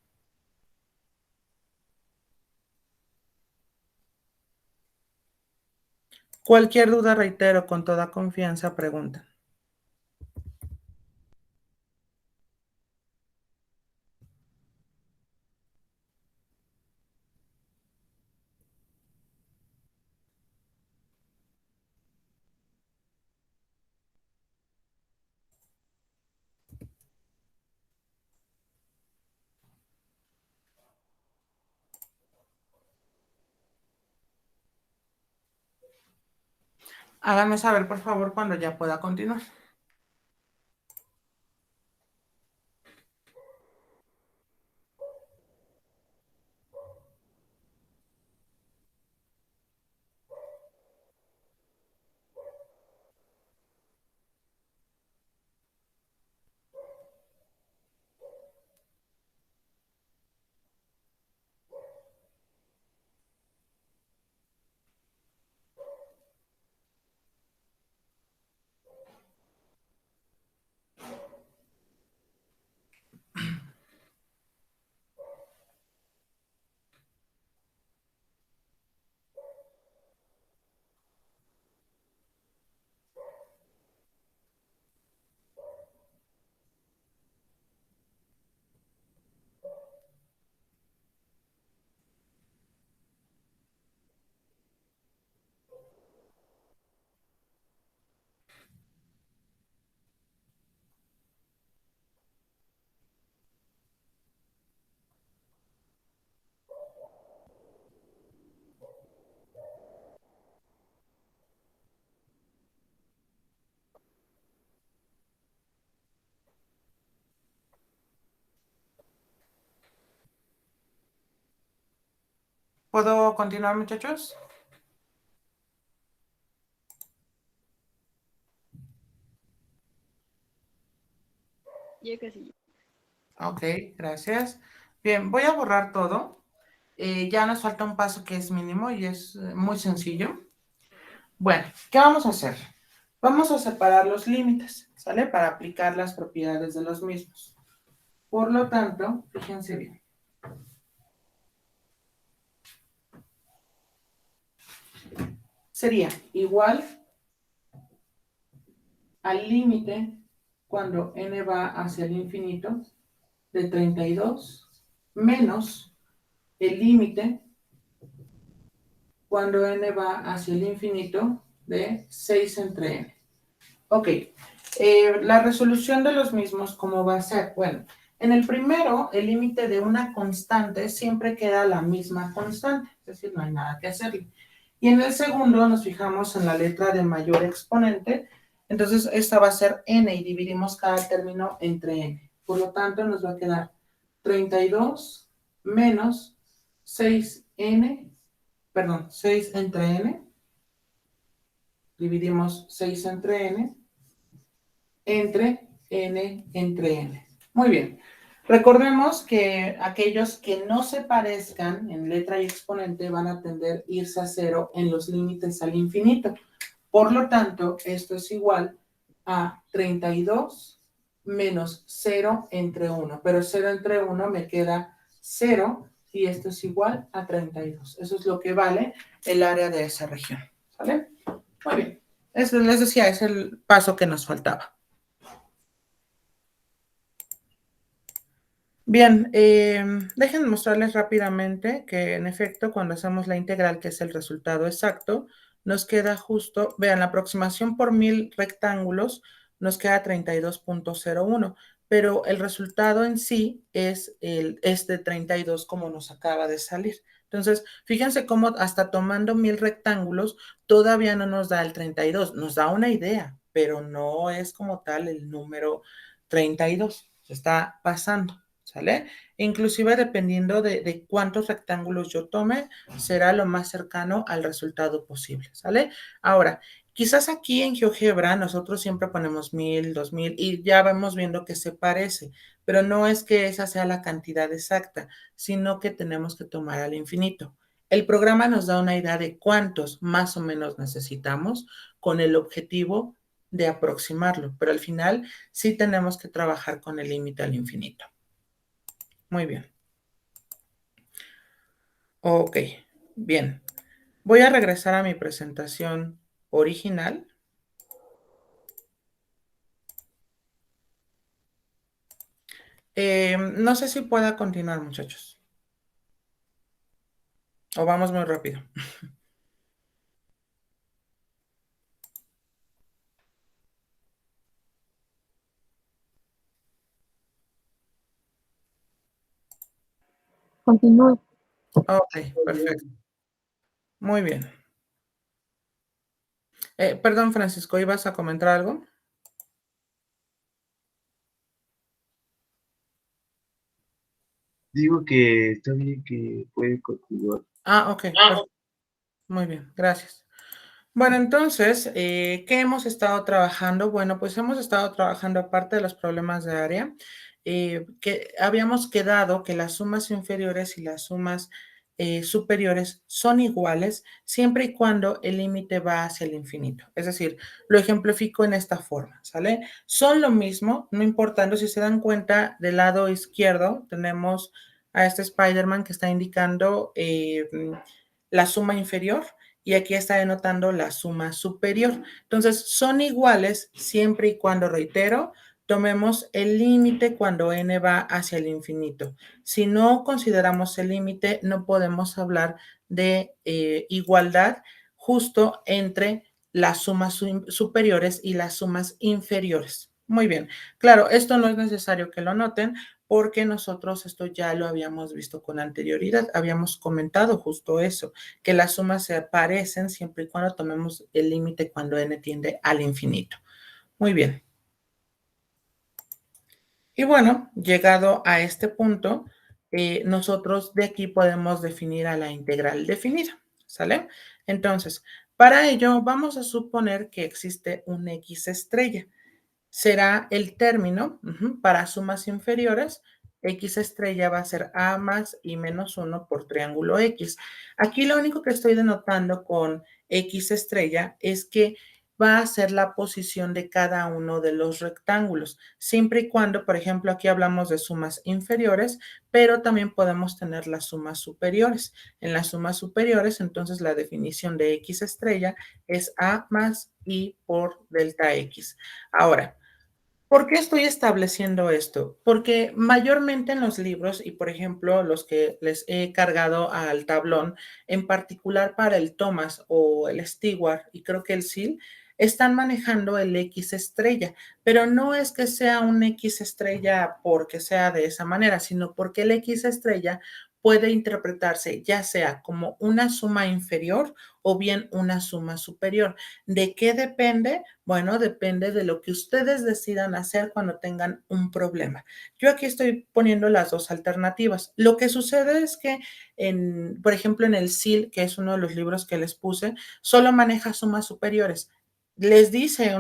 Cualquier duda, reitero, con toda confianza, pregunta. Háganme saber, por favor, cuando ya pueda continuar. ¿Puedo continuar, muchachos? Ya casi. Ok, gracias. Bien, voy a borrar todo. Ya nos falta un paso que es mínimo y es muy sencillo. Bueno, ¿qué vamos a hacer? Vamos a separar los límites, ¿sale? Para aplicar las propiedades de los mismos. Por lo tanto, fíjense bien. Sería igual al límite cuando n va hacia el infinito de 32 menos el límite cuando n va hacia el infinito de 6 entre n. Ok, la resolución de los mismos, ¿cómo va a ser? Bueno, en el primero, el límite de una constante siempre queda la misma constante, es decir, no hay nada que hacerle. Y en el segundo nos fijamos en la letra de mayor exponente, entonces esta va a ser n y dividimos cada término entre n. Por lo tanto, nos va a quedar 32 menos 6n, perdón, 6 entre n, dividimos 6 entre n entre n. Muy bien. Recordemos que aquellos que no se parezcan en letra y exponente van a tender a irse a cero en los límites al infinito. Por lo tanto, esto es igual a 32 menos 0 entre 1. Pero 0 entre 1 me queda 0 y esto es igual a 32. Eso es lo que vale el área de esa región. ¿Sale? Muy bien. Eso les decía, es el paso que nos faltaba. Bien, déjenme mostrarles rápidamente que en efecto cuando hacemos la integral, que es el resultado exacto, nos queda justo, vean, la aproximación por 1000 rectángulos nos queda 32.01, pero el resultado en sí es este 32 como nos acaba de salir. Entonces, fíjense cómo hasta tomando 1000 rectángulos todavía no nos da el 32, nos da una idea, pero no es como tal el número 32, se está pasando. ¿sale? Inclusive dependiendo de cuántos rectángulos yo tome, será lo más cercano al resultado posible, ¿sale? Ahora, quizás aquí en GeoGebra nosotros siempre ponemos 1000, 2000 y ya vamos viendo que se parece, pero no es que esa sea la cantidad exacta, sino que tenemos que tomar al infinito. El programa nos da una idea de cuántos más o menos necesitamos con el objetivo de aproximarlo, pero al final sí tenemos que trabajar con el límite al infinito. Muy bien. Ok, bien. Voy a regresar a mi presentación original. No sé si pueda continuar, muchachos. O vamos muy rápido. Continúe. Ok, perfecto. Muy bien. Perdón, Francisco, ¿ibas a comentar algo? Digo que está bien que puede continuar. Ah, ok, perfecto. Muy bien, gracias. Bueno, entonces, ¿qué hemos estado trabajando? Bueno, pues hemos estado trabajando aparte de los problemas de área, que habíamos quedado que las sumas inferiores y las sumas superiores son iguales siempre y cuando el límite va hacia el infinito. Es decir, lo ejemplifico en esta forma, ¿sale? Son lo mismo, no importando si se dan cuenta, del lado izquierdo tenemos a este Spider-Man que está indicando la suma inferior y aquí está denotando la suma superior. Entonces, son iguales siempre y cuando, reitero, tomemos el límite cuando n va hacia el infinito. Si no consideramos el límite, no podemos hablar de igualdad justo entre las sumas superiores y las sumas inferiores. Muy bien, claro, esto no es necesario que lo noten porque nosotros esto ya lo habíamos visto con anterioridad, habíamos comentado justo eso, que las sumas se parecen siempre y cuando tomemos el límite cuando n tiende al infinito. Muy bien. Y bueno, llegado a este punto, nosotros de aquí podemos definir a la integral definida, ¿sale? Entonces, para ello vamos a suponer que existe un x estrella. Será el término para sumas inferiores. X estrella va a ser A más y menos 1 por triángulo X. Aquí lo único que estoy denotando con X estrella es que va a ser la posición de cada uno de los rectángulos, siempre y cuando, por ejemplo, aquí hablamos de sumas inferiores, pero también podemos tener las sumas superiores. En las sumas superiores, entonces la definición de X estrella es A más I por delta X. Ahora, ¿por qué estoy estableciendo esto? Porque mayormente en los libros, y por ejemplo los que les he cargado al tablón, en particular para el Thomas o el Stewart, y creo que el SIL, están manejando el X estrella, pero no es que sea un X estrella porque sea de esa manera, sino porque el X estrella puede interpretarse ya sea como una suma inferior o bien una suma superior. ¿De qué depende? Bueno, depende de lo que ustedes decidan hacer cuando tengan un problema. Yo aquí estoy poniendo las dos alternativas. Lo que sucede es que, por ejemplo, en el SIL, que es uno de los libros que les puse, solo maneja sumas superiores. Les dice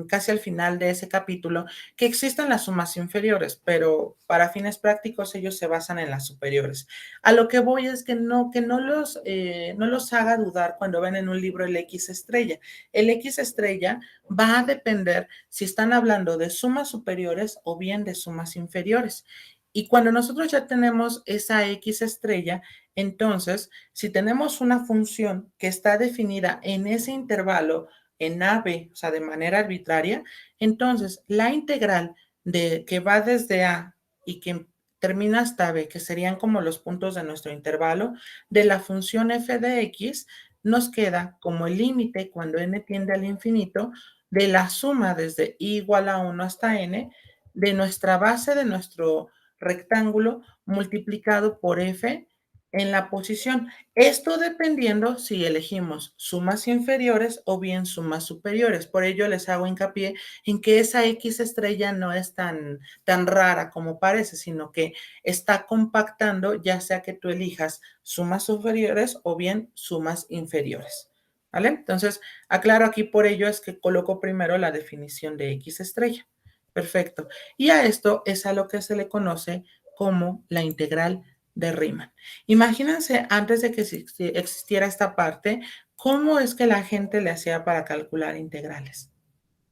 casi al final de ese capítulo que existen las sumas inferiores, pero para fines prácticos ellos se basan en las superiores. A lo que voy es que no los haga dudar cuando ven en un libro el X estrella. El X estrella va a depender si están hablando de sumas superiores o bien de sumas inferiores. Y cuando nosotros ya tenemos esa X estrella, entonces, si tenemos una función que está definida en ese intervalo, en AB, o sea, de manera arbitraria, entonces la integral que va desde A y que termina hasta B, que serían como los puntos de nuestro intervalo, de la función f de x, nos queda como el límite cuando n tiende al infinito de la suma desde i igual a 1 hasta n de nuestra base de nuestro rectángulo multiplicado por f en la posición. Esto dependiendo si elegimos sumas inferiores o bien sumas superiores. Por ello les hago hincapié en que esa X estrella no es tan rara como parece, sino que está compactando ya sea que tú elijas sumas superiores o bien sumas inferiores. ¿Vale? Entonces, aclaro aquí por ello es que coloco primero la definición de X estrella. Perfecto. Y a esto es a lo que se le conoce como la integral de Riemann. Imagínense antes de que existiera esta parte, ¿cómo es que la gente le hacía para calcular integrales?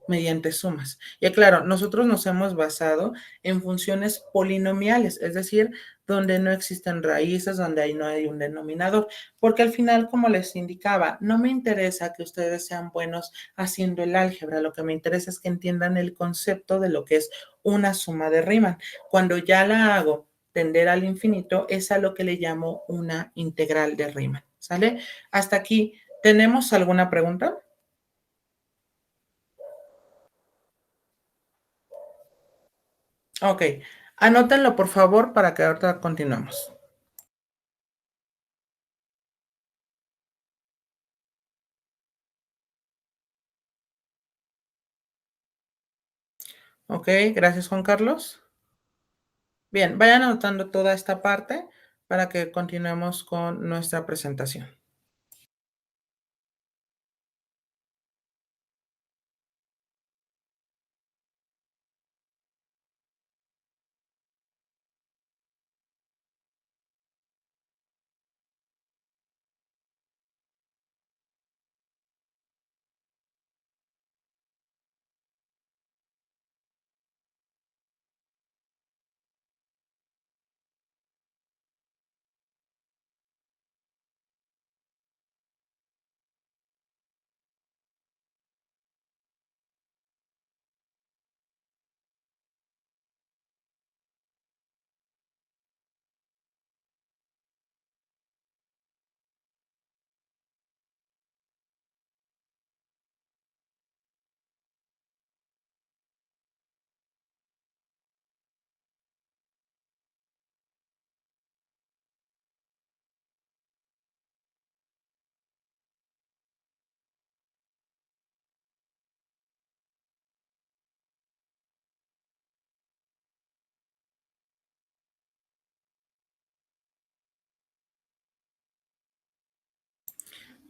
Mediante sumas. Y claro, nosotros nos hemos basado en funciones polinomiales, es decir, donde no existen raíces, donde ahí no hay un denominador, porque al final, como les indicaba, no me interesa que ustedes sean buenos haciendo el álgebra, lo que me interesa es que entiendan el concepto de lo que es una suma de Riemann. Cuando ya la hago tender al infinito, es a lo que le llamo una integral de Riemann, ¿sale? Hasta aquí, ¿tenemos alguna pregunta? Ok, anótenlo por favor para que ahorita continuemos. Ok, gracias Juan Carlos. Bien, vayan anotando toda esta parte para que continuemos con nuestra presentación.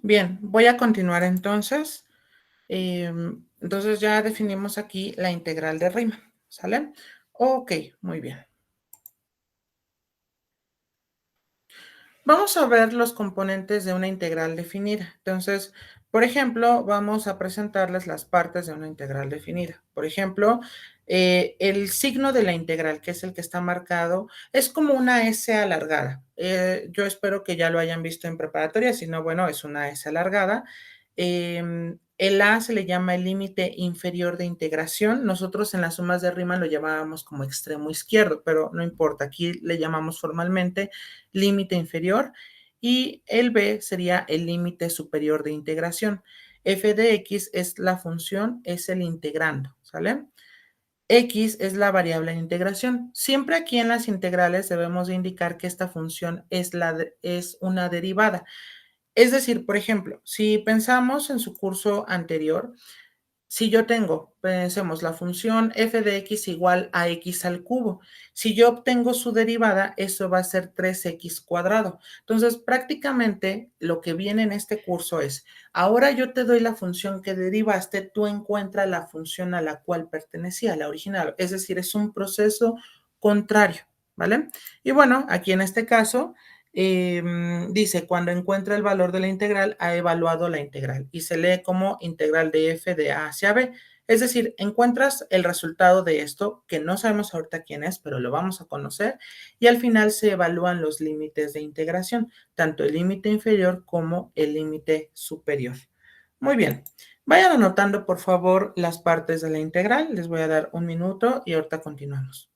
Bien, voy a continuar entonces. Entonces ya definimos aquí la integral de Riemann, ¿sale? Ok, muy bien. Vamos a ver los componentes de una integral definida. Entonces, por ejemplo, vamos a presentarles las partes de una integral definida. Por ejemplo, el signo de la integral, que es el que está marcado, es como una S alargada. Yo espero que ya lo hayan visto en preparatoria, si no, bueno, es una S alargada. El A se le llama el límite inferior de integración. Nosotros en las sumas de Riemann lo llamábamos como extremo izquierdo, pero no importa, aquí le llamamos formalmente límite inferior, y el B sería el límite superior de integración. F de X es la función, es el integrando, ¿sale? X es la variable de integración. Siempre aquí en las integrales debemos de indicar que esta función es una derivada. Es decir, por ejemplo, si pensamos en su curso anterior, si yo tengo, pensemos, la función f de x igual a x al cubo, si yo obtengo su derivada, eso va a ser 3x cuadrado. Entonces, prácticamente lo que viene en este curso es, ahora yo te doy la función que derivaste, tú encuentras la función a la cual pertenecía, la original. Es decir, es un proceso contrario, ¿vale? Y bueno, aquí en este caso dice, cuando encuentra el valor de la integral, ha evaluado la integral y se lee como integral de f de a hacia b. Es decir, encuentras el resultado de esto, que no sabemos ahorita quién es, pero lo vamos a conocer, y al final se evalúan los límites de integración, tanto el límite inferior como el límite superior. Muy bien. Vayan anotando, por favor, las partes de la integral. Les voy a dar un minuto y ahorita continuamos.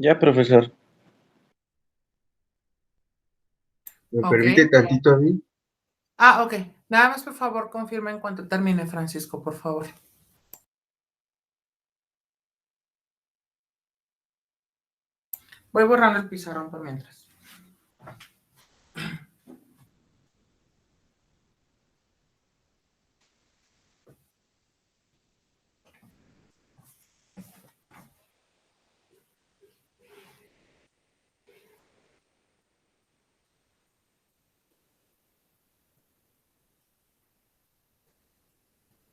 Ya, profesor. ¿Me Ok. permite tantito a mí? Ah, ok. Nada más, por favor, confirma en cuanto termine, Francisco, por favor. Voy borrando el pizarrón por mientras.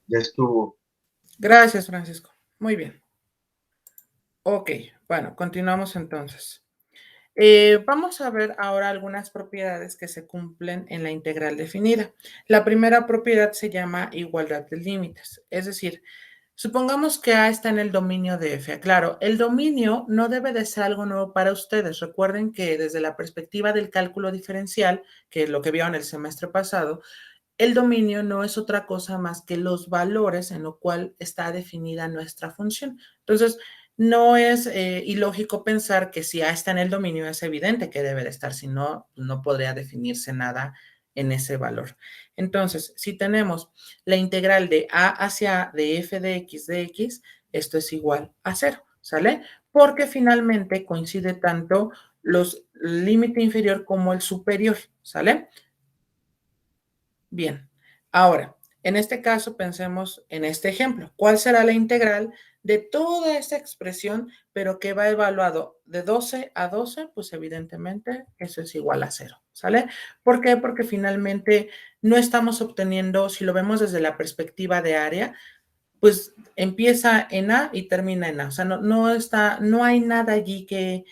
Ya estuvo. Gracias, Francisco. Muy bien. Ok, bueno, continuamos entonces. Vamos a ver ahora algunas propiedades que se cumplen en la integral definida. La primera propiedad se llama igualdad de límites, es decir, supongamos que A está en el dominio de F. Claro, el dominio no debe de ser algo nuevo para ustedes. Recuerden que desde la perspectiva del cálculo diferencial, que es lo que vieron el semestre pasado, el dominio no es otra cosa más que los valores en lo cual está definida nuestra función. Entonces, no es ilógico pensar que si A está en el dominio es evidente que debe de estar, si no, no podría definirse nada en ese valor. Entonces, si tenemos la integral de A hacia A de f de x, esto es igual a 0, ¿sale? Porque finalmente coincide tanto los límite inferior como el superior, ¿sale? Bien, ahora, en este caso pensemos en este ejemplo. ¿Cuál será la integral de toda esta expresión, pero que va evaluado de 12 a 12? Pues evidentemente eso es igual a 0, ¿sale? ¿Por qué? Porque finalmente no estamos obteniendo, si lo vemos desde la perspectiva de área, pues empieza en A y termina en A. O sea, no hay nada allí que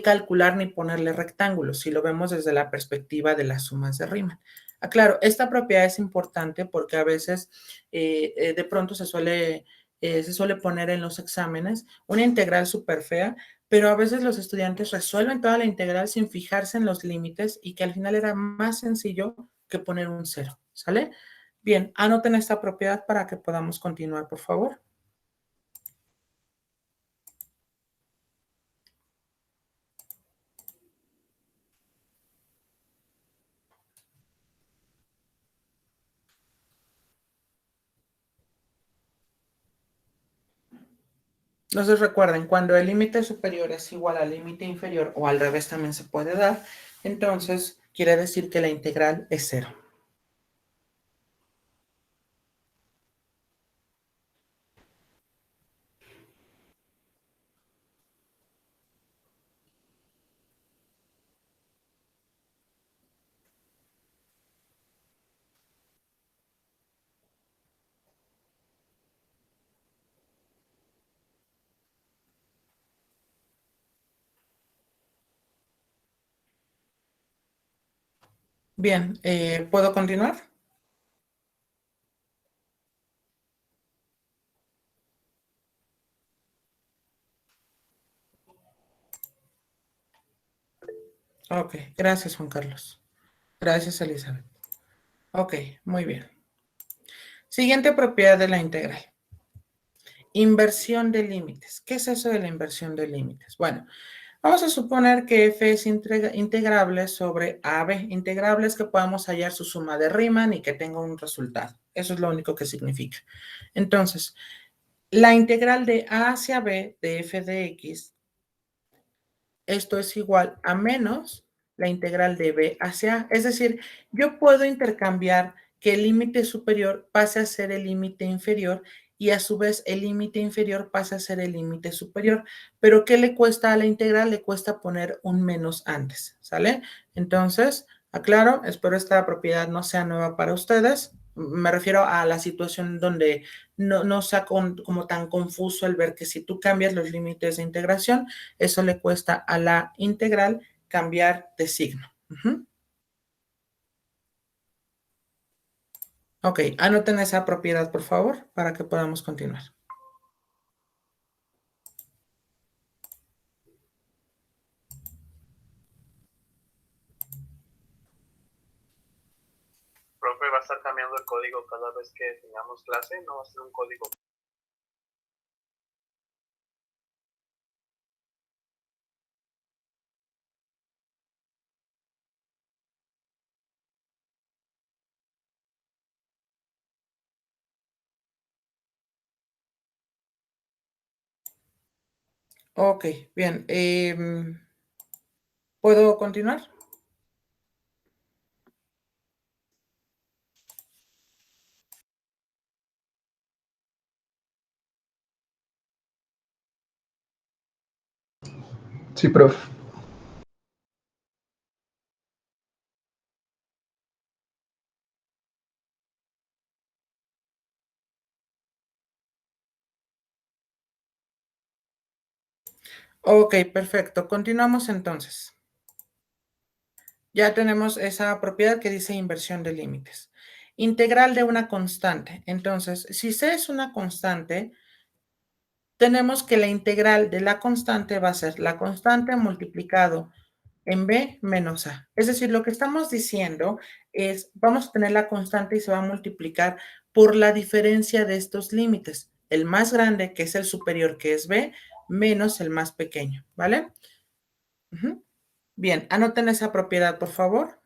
calcular ni ponerle rectángulos, si lo vemos desde la perspectiva de las sumas de Riemann. Claro, esta propiedad es importante porque a veces de pronto se suele poner en los exámenes una integral súper fea, pero a veces los estudiantes resuelven toda la integral sin fijarse en los límites y que al final era más sencillo que poner un 0, ¿sale? Bien, anoten esta propiedad para que podamos continuar, por favor. Entonces recuerden, cuando el límite superior es igual al límite inferior o al revés también se puede dar, entonces quiere decir que la integral es 0. Bien, ¿puedo continuar? Ok, gracias Juan Carlos. Gracias Elizabeth. Ok, muy bien. Siguiente propiedad de la integral. Inversión de límites. ¿Qué es eso de la inversión de límites? Bueno, vamos a suponer que f es integrable sobre AB. Integrable es que podamos hallar su suma de Riemann y que tenga un resultado. Eso es lo único que significa. Entonces, la integral de A hacia B de f de x, esto es igual a menos la integral de B hacia A. Es decir, yo puedo intercambiar que el límite superior pase a ser el límite inferior y a su vez el límite inferior pasa a ser el límite superior. Pero ¿qué le cuesta a la integral? Le cuesta poner un menos antes, ¿sale? Entonces, aclaro, espero esta propiedad no sea nueva para ustedes. Me refiero a la situación donde no sea como tan confuso el ver que si tú cambias los límites de integración, eso le cuesta a la integral cambiar de signo. Ok, anoten esa propiedad, por favor, para que podamos continuar. Profe, va a estar cambiando el código cada vez que tengamos clase, no va a ser un código Ok, bien. ¿Puedo continuar? Sí, prof. Ok, perfecto. Continuamos entonces. Ya tenemos esa propiedad que dice inversión de límites. Integral de una constante. Entonces, si C es una constante, tenemos que la integral de la constante va a ser la constante multiplicado en B menos A. Es decir, lo que estamos diciendo es, vamos a tener la constante y se va a multiplicar por la diferencia de estos límites. El más grande, que es el superior, que es B, menos el más pequeño, ¿vale? Ujú. Bien, anoten esa propiedad, por favor.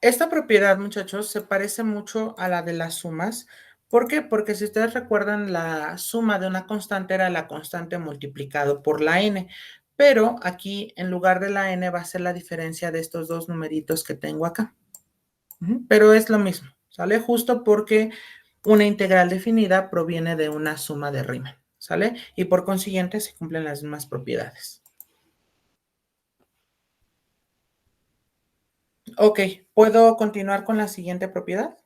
Esta propiedad, muchachos, se parece mucho a la de las sumas. ¿Por qué? Porque si ustedes recuerdan, la suma de una constante era la constante multiplicado por la n, pero aquí en lugar de la n va a ser la diferencia de estos dos numeritos que tengo acá. Pero es lo mismo, ¿sale? Justo porque una integral definida proviene de una suma de Riemann, ¿sale? Y por consiguiente se cumplen las mismas propiedades. Ok, ¿puedo continuar con la siguiente propiedad?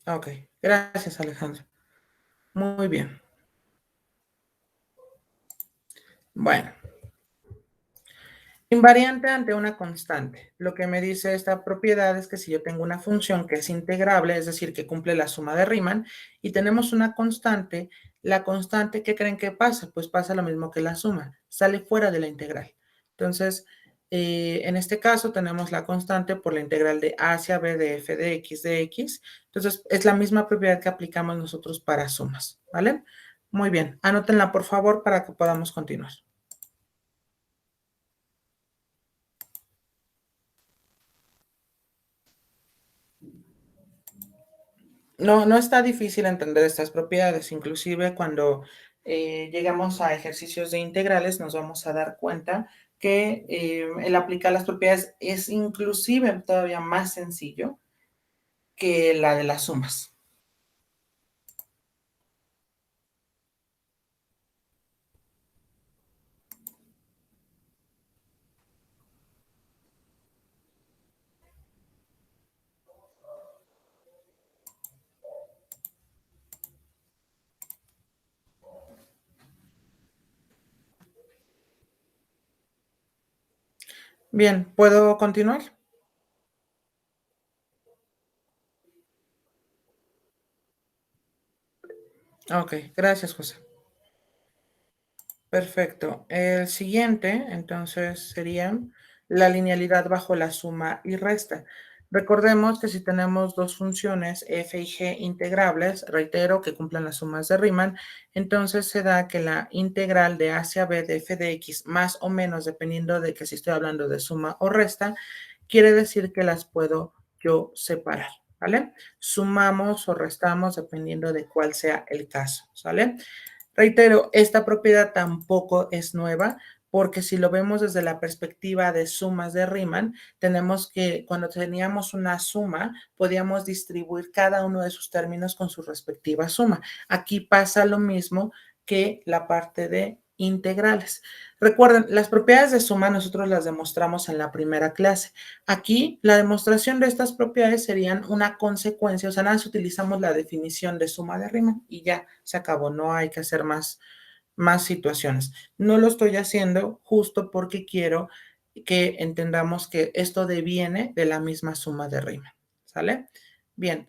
Ok, gracias, Alejandro. Muy bien. Bueno, invariante ante una constante. Lo que me dice esta propiedad es que si yo tengo una función que es integrable, es decir, que cumple la suma de Riemann, y tenemos una constante, la constante, ¿qué creen que pasa? Pues pasa lo mismo que la suma, sale fuera de la integral. Entonces, en este caso tenemos la constante por la integral de a hacia b de f de x. Entonces, es la misma propiedad que aplicamos nosotros para sumas, ¿vale? Muy bien, anótenla por favor para que podamos continuar. No, no está difícil entender estas propiedades, inclusive cuando llegamos a ejercicios de integrales nos vamos a dar cuenta que el aplicar las propiedades es inclusive todavía más sencillo que la de las sumas. Bien, ¿puedo continuar? Ok, gracias, José. Perfecto. El siguiente, entonces, sería la linealidad bajo la suma y resta. Recordemos que si tenemos dos funciones f y g integrables, reitero que cumplan las sumas de Riemann, entonces se da que la integral de a hacia b de f de x, más o menos, dependiendo de que si estoy hablando de suma o resta, quiere decir que las puedo yo separar, ¿vale? Sumamos o restamos dependiendo de cuál sea el caso, ¿sale? Reitero, esta propiedad tampoco es nueva porque si lo vemos desde la perspectiva de sumas de Riemann, tenemos que cuando teníamos una suma, podíamos distribuir cada uno de sus términos con su respectiva suma. Aquí pasa lo mismo que la parte de integrales. Recuerden, las propiedades de suma nosotros las demostramos en la primera clase. Aquí la demostración de estas propiedades serían una consecuencia, o sea, nada más utilizamos la definición de suma de Riemann y ya se acabó, no hay que hacer más situaciones. No lo estoy haciendo justo porque quiero que entendamos que esto deviene de la misma suma de Riemann, ¿sale? Bien,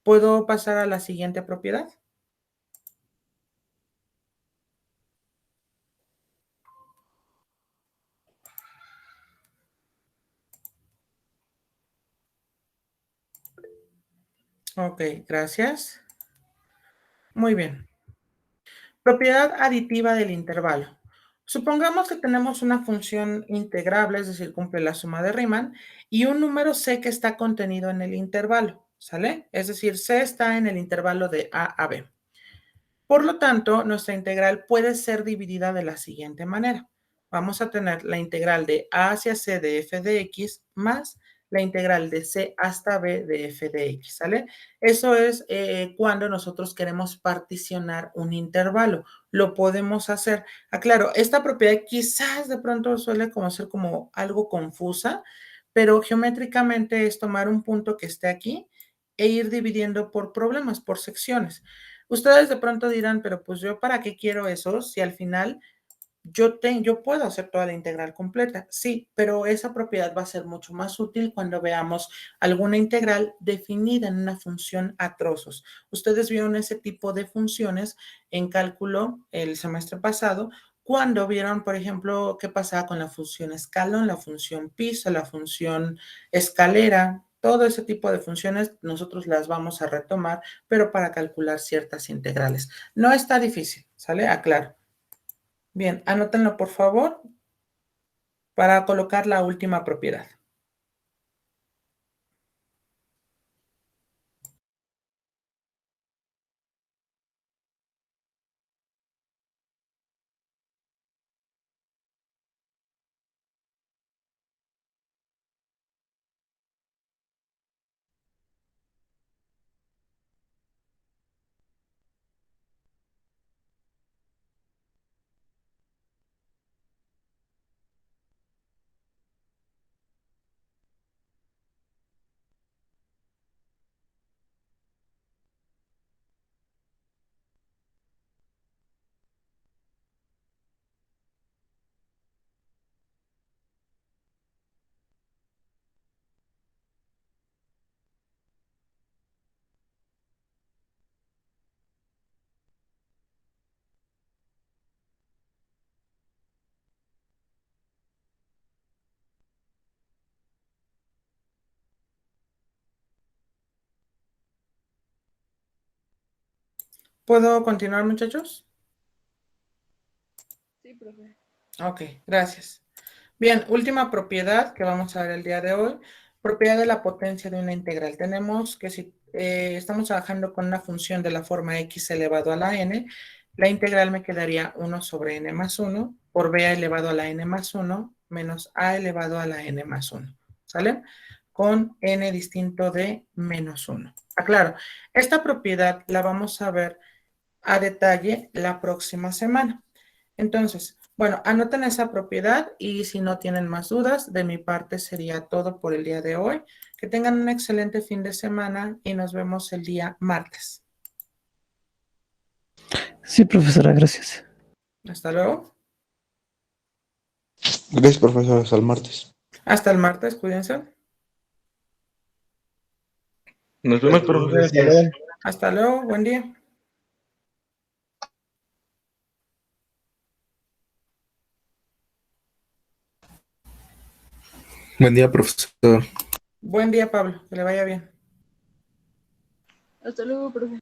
¿puedo pasar a la siguiente propiedad? Ok, gracias. Muy bien. Propiedad aditiva del intervalo. Supongamos que tenemos una función integrable, es decir, cumple la suma de Riemann, y un número c que está contenido en el intervalo, ¿sale? Es decir, c está en el intervalo de a a b. Por lo tanto, nuestra integral puede ser dividida de la siguiente manera. Vamos a tener la integral de a hacia c de f de x más la integral de c hasta b de f de x, ¿sale? Eso es cuando nosotros queremos particionar un intervalo. Lo podemos hacer. Aclaro, esta propiedad quizás de pronto suele como ser como algo confusa, pero geométricamente es tomar un punto que esté aquí e ir dividiendo por problemas, por secciones. Ustedes de pronto dirán, pero pues yo para qué quiero eso si al final yo puedo hacer toda la integral completa. Sí, pero esa propiedad va a ser mucho más útil cuando veamos alguna integral definida en una función a trozos. Ustedes vieron ese tipo de funciones en cálculo el semestre pasado, cuando vieron, por ejemplo, qué pasaba con la función escalón, la función piso, la función escalera. Todo ese tipo de funciones nosotros las vamos a retomar, pero para calcular ciertas integrales. No está difícil, ¿sale? Aclaro. Bien, anótenlo por favor para colocar la última propiedad. ¿Puedo continuar, muchachos? Sí, profe. Ok, gracias. Bien, última propiedad que vamos a ver el día de hoy. Propiedad de la potencia de una integral. Tenemos que si estamos trabajando con una función de la forma x elevado a la n, la integral me quedaría 1 sobre n más 1 por b elevado a la n más 1 menos a elevado a la n más 1. ¿Sale? Con n distinto de menos 1. Aclaro, esta propiedad la vamos a ver a detalle la próxima semana. Entonces, bueno, anoten esa propiedad y si no tienen más dudas, de mi parte sería todo por el día de hoy. Que tengan un excelente fin de semana y nos vemos el día martes. Sí, profesora, gracias. Hasta luego. Gracias, profesor. Hasta el martes. Hasta el martes, cuídense. Nos vemos, profesor. Hasta luego. Hasta luego, buen día. Buen día, profesor. Buen día, Pablo, que le vaya bien. Hasta luego, profe.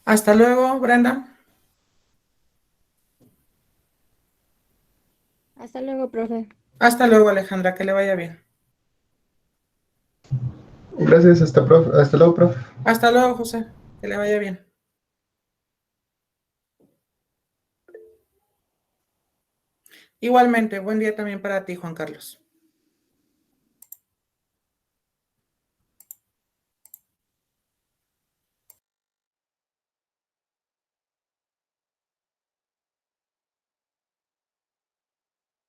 Hasta luego, Brenda. Hasta luego, profe. Hasta luego, Alejandra, que le vaya bien. Gracias, hasta luego, profe. Hasta luego, José, que le vaya bien. Igualmente, buen día también para ti, Juan Carlos.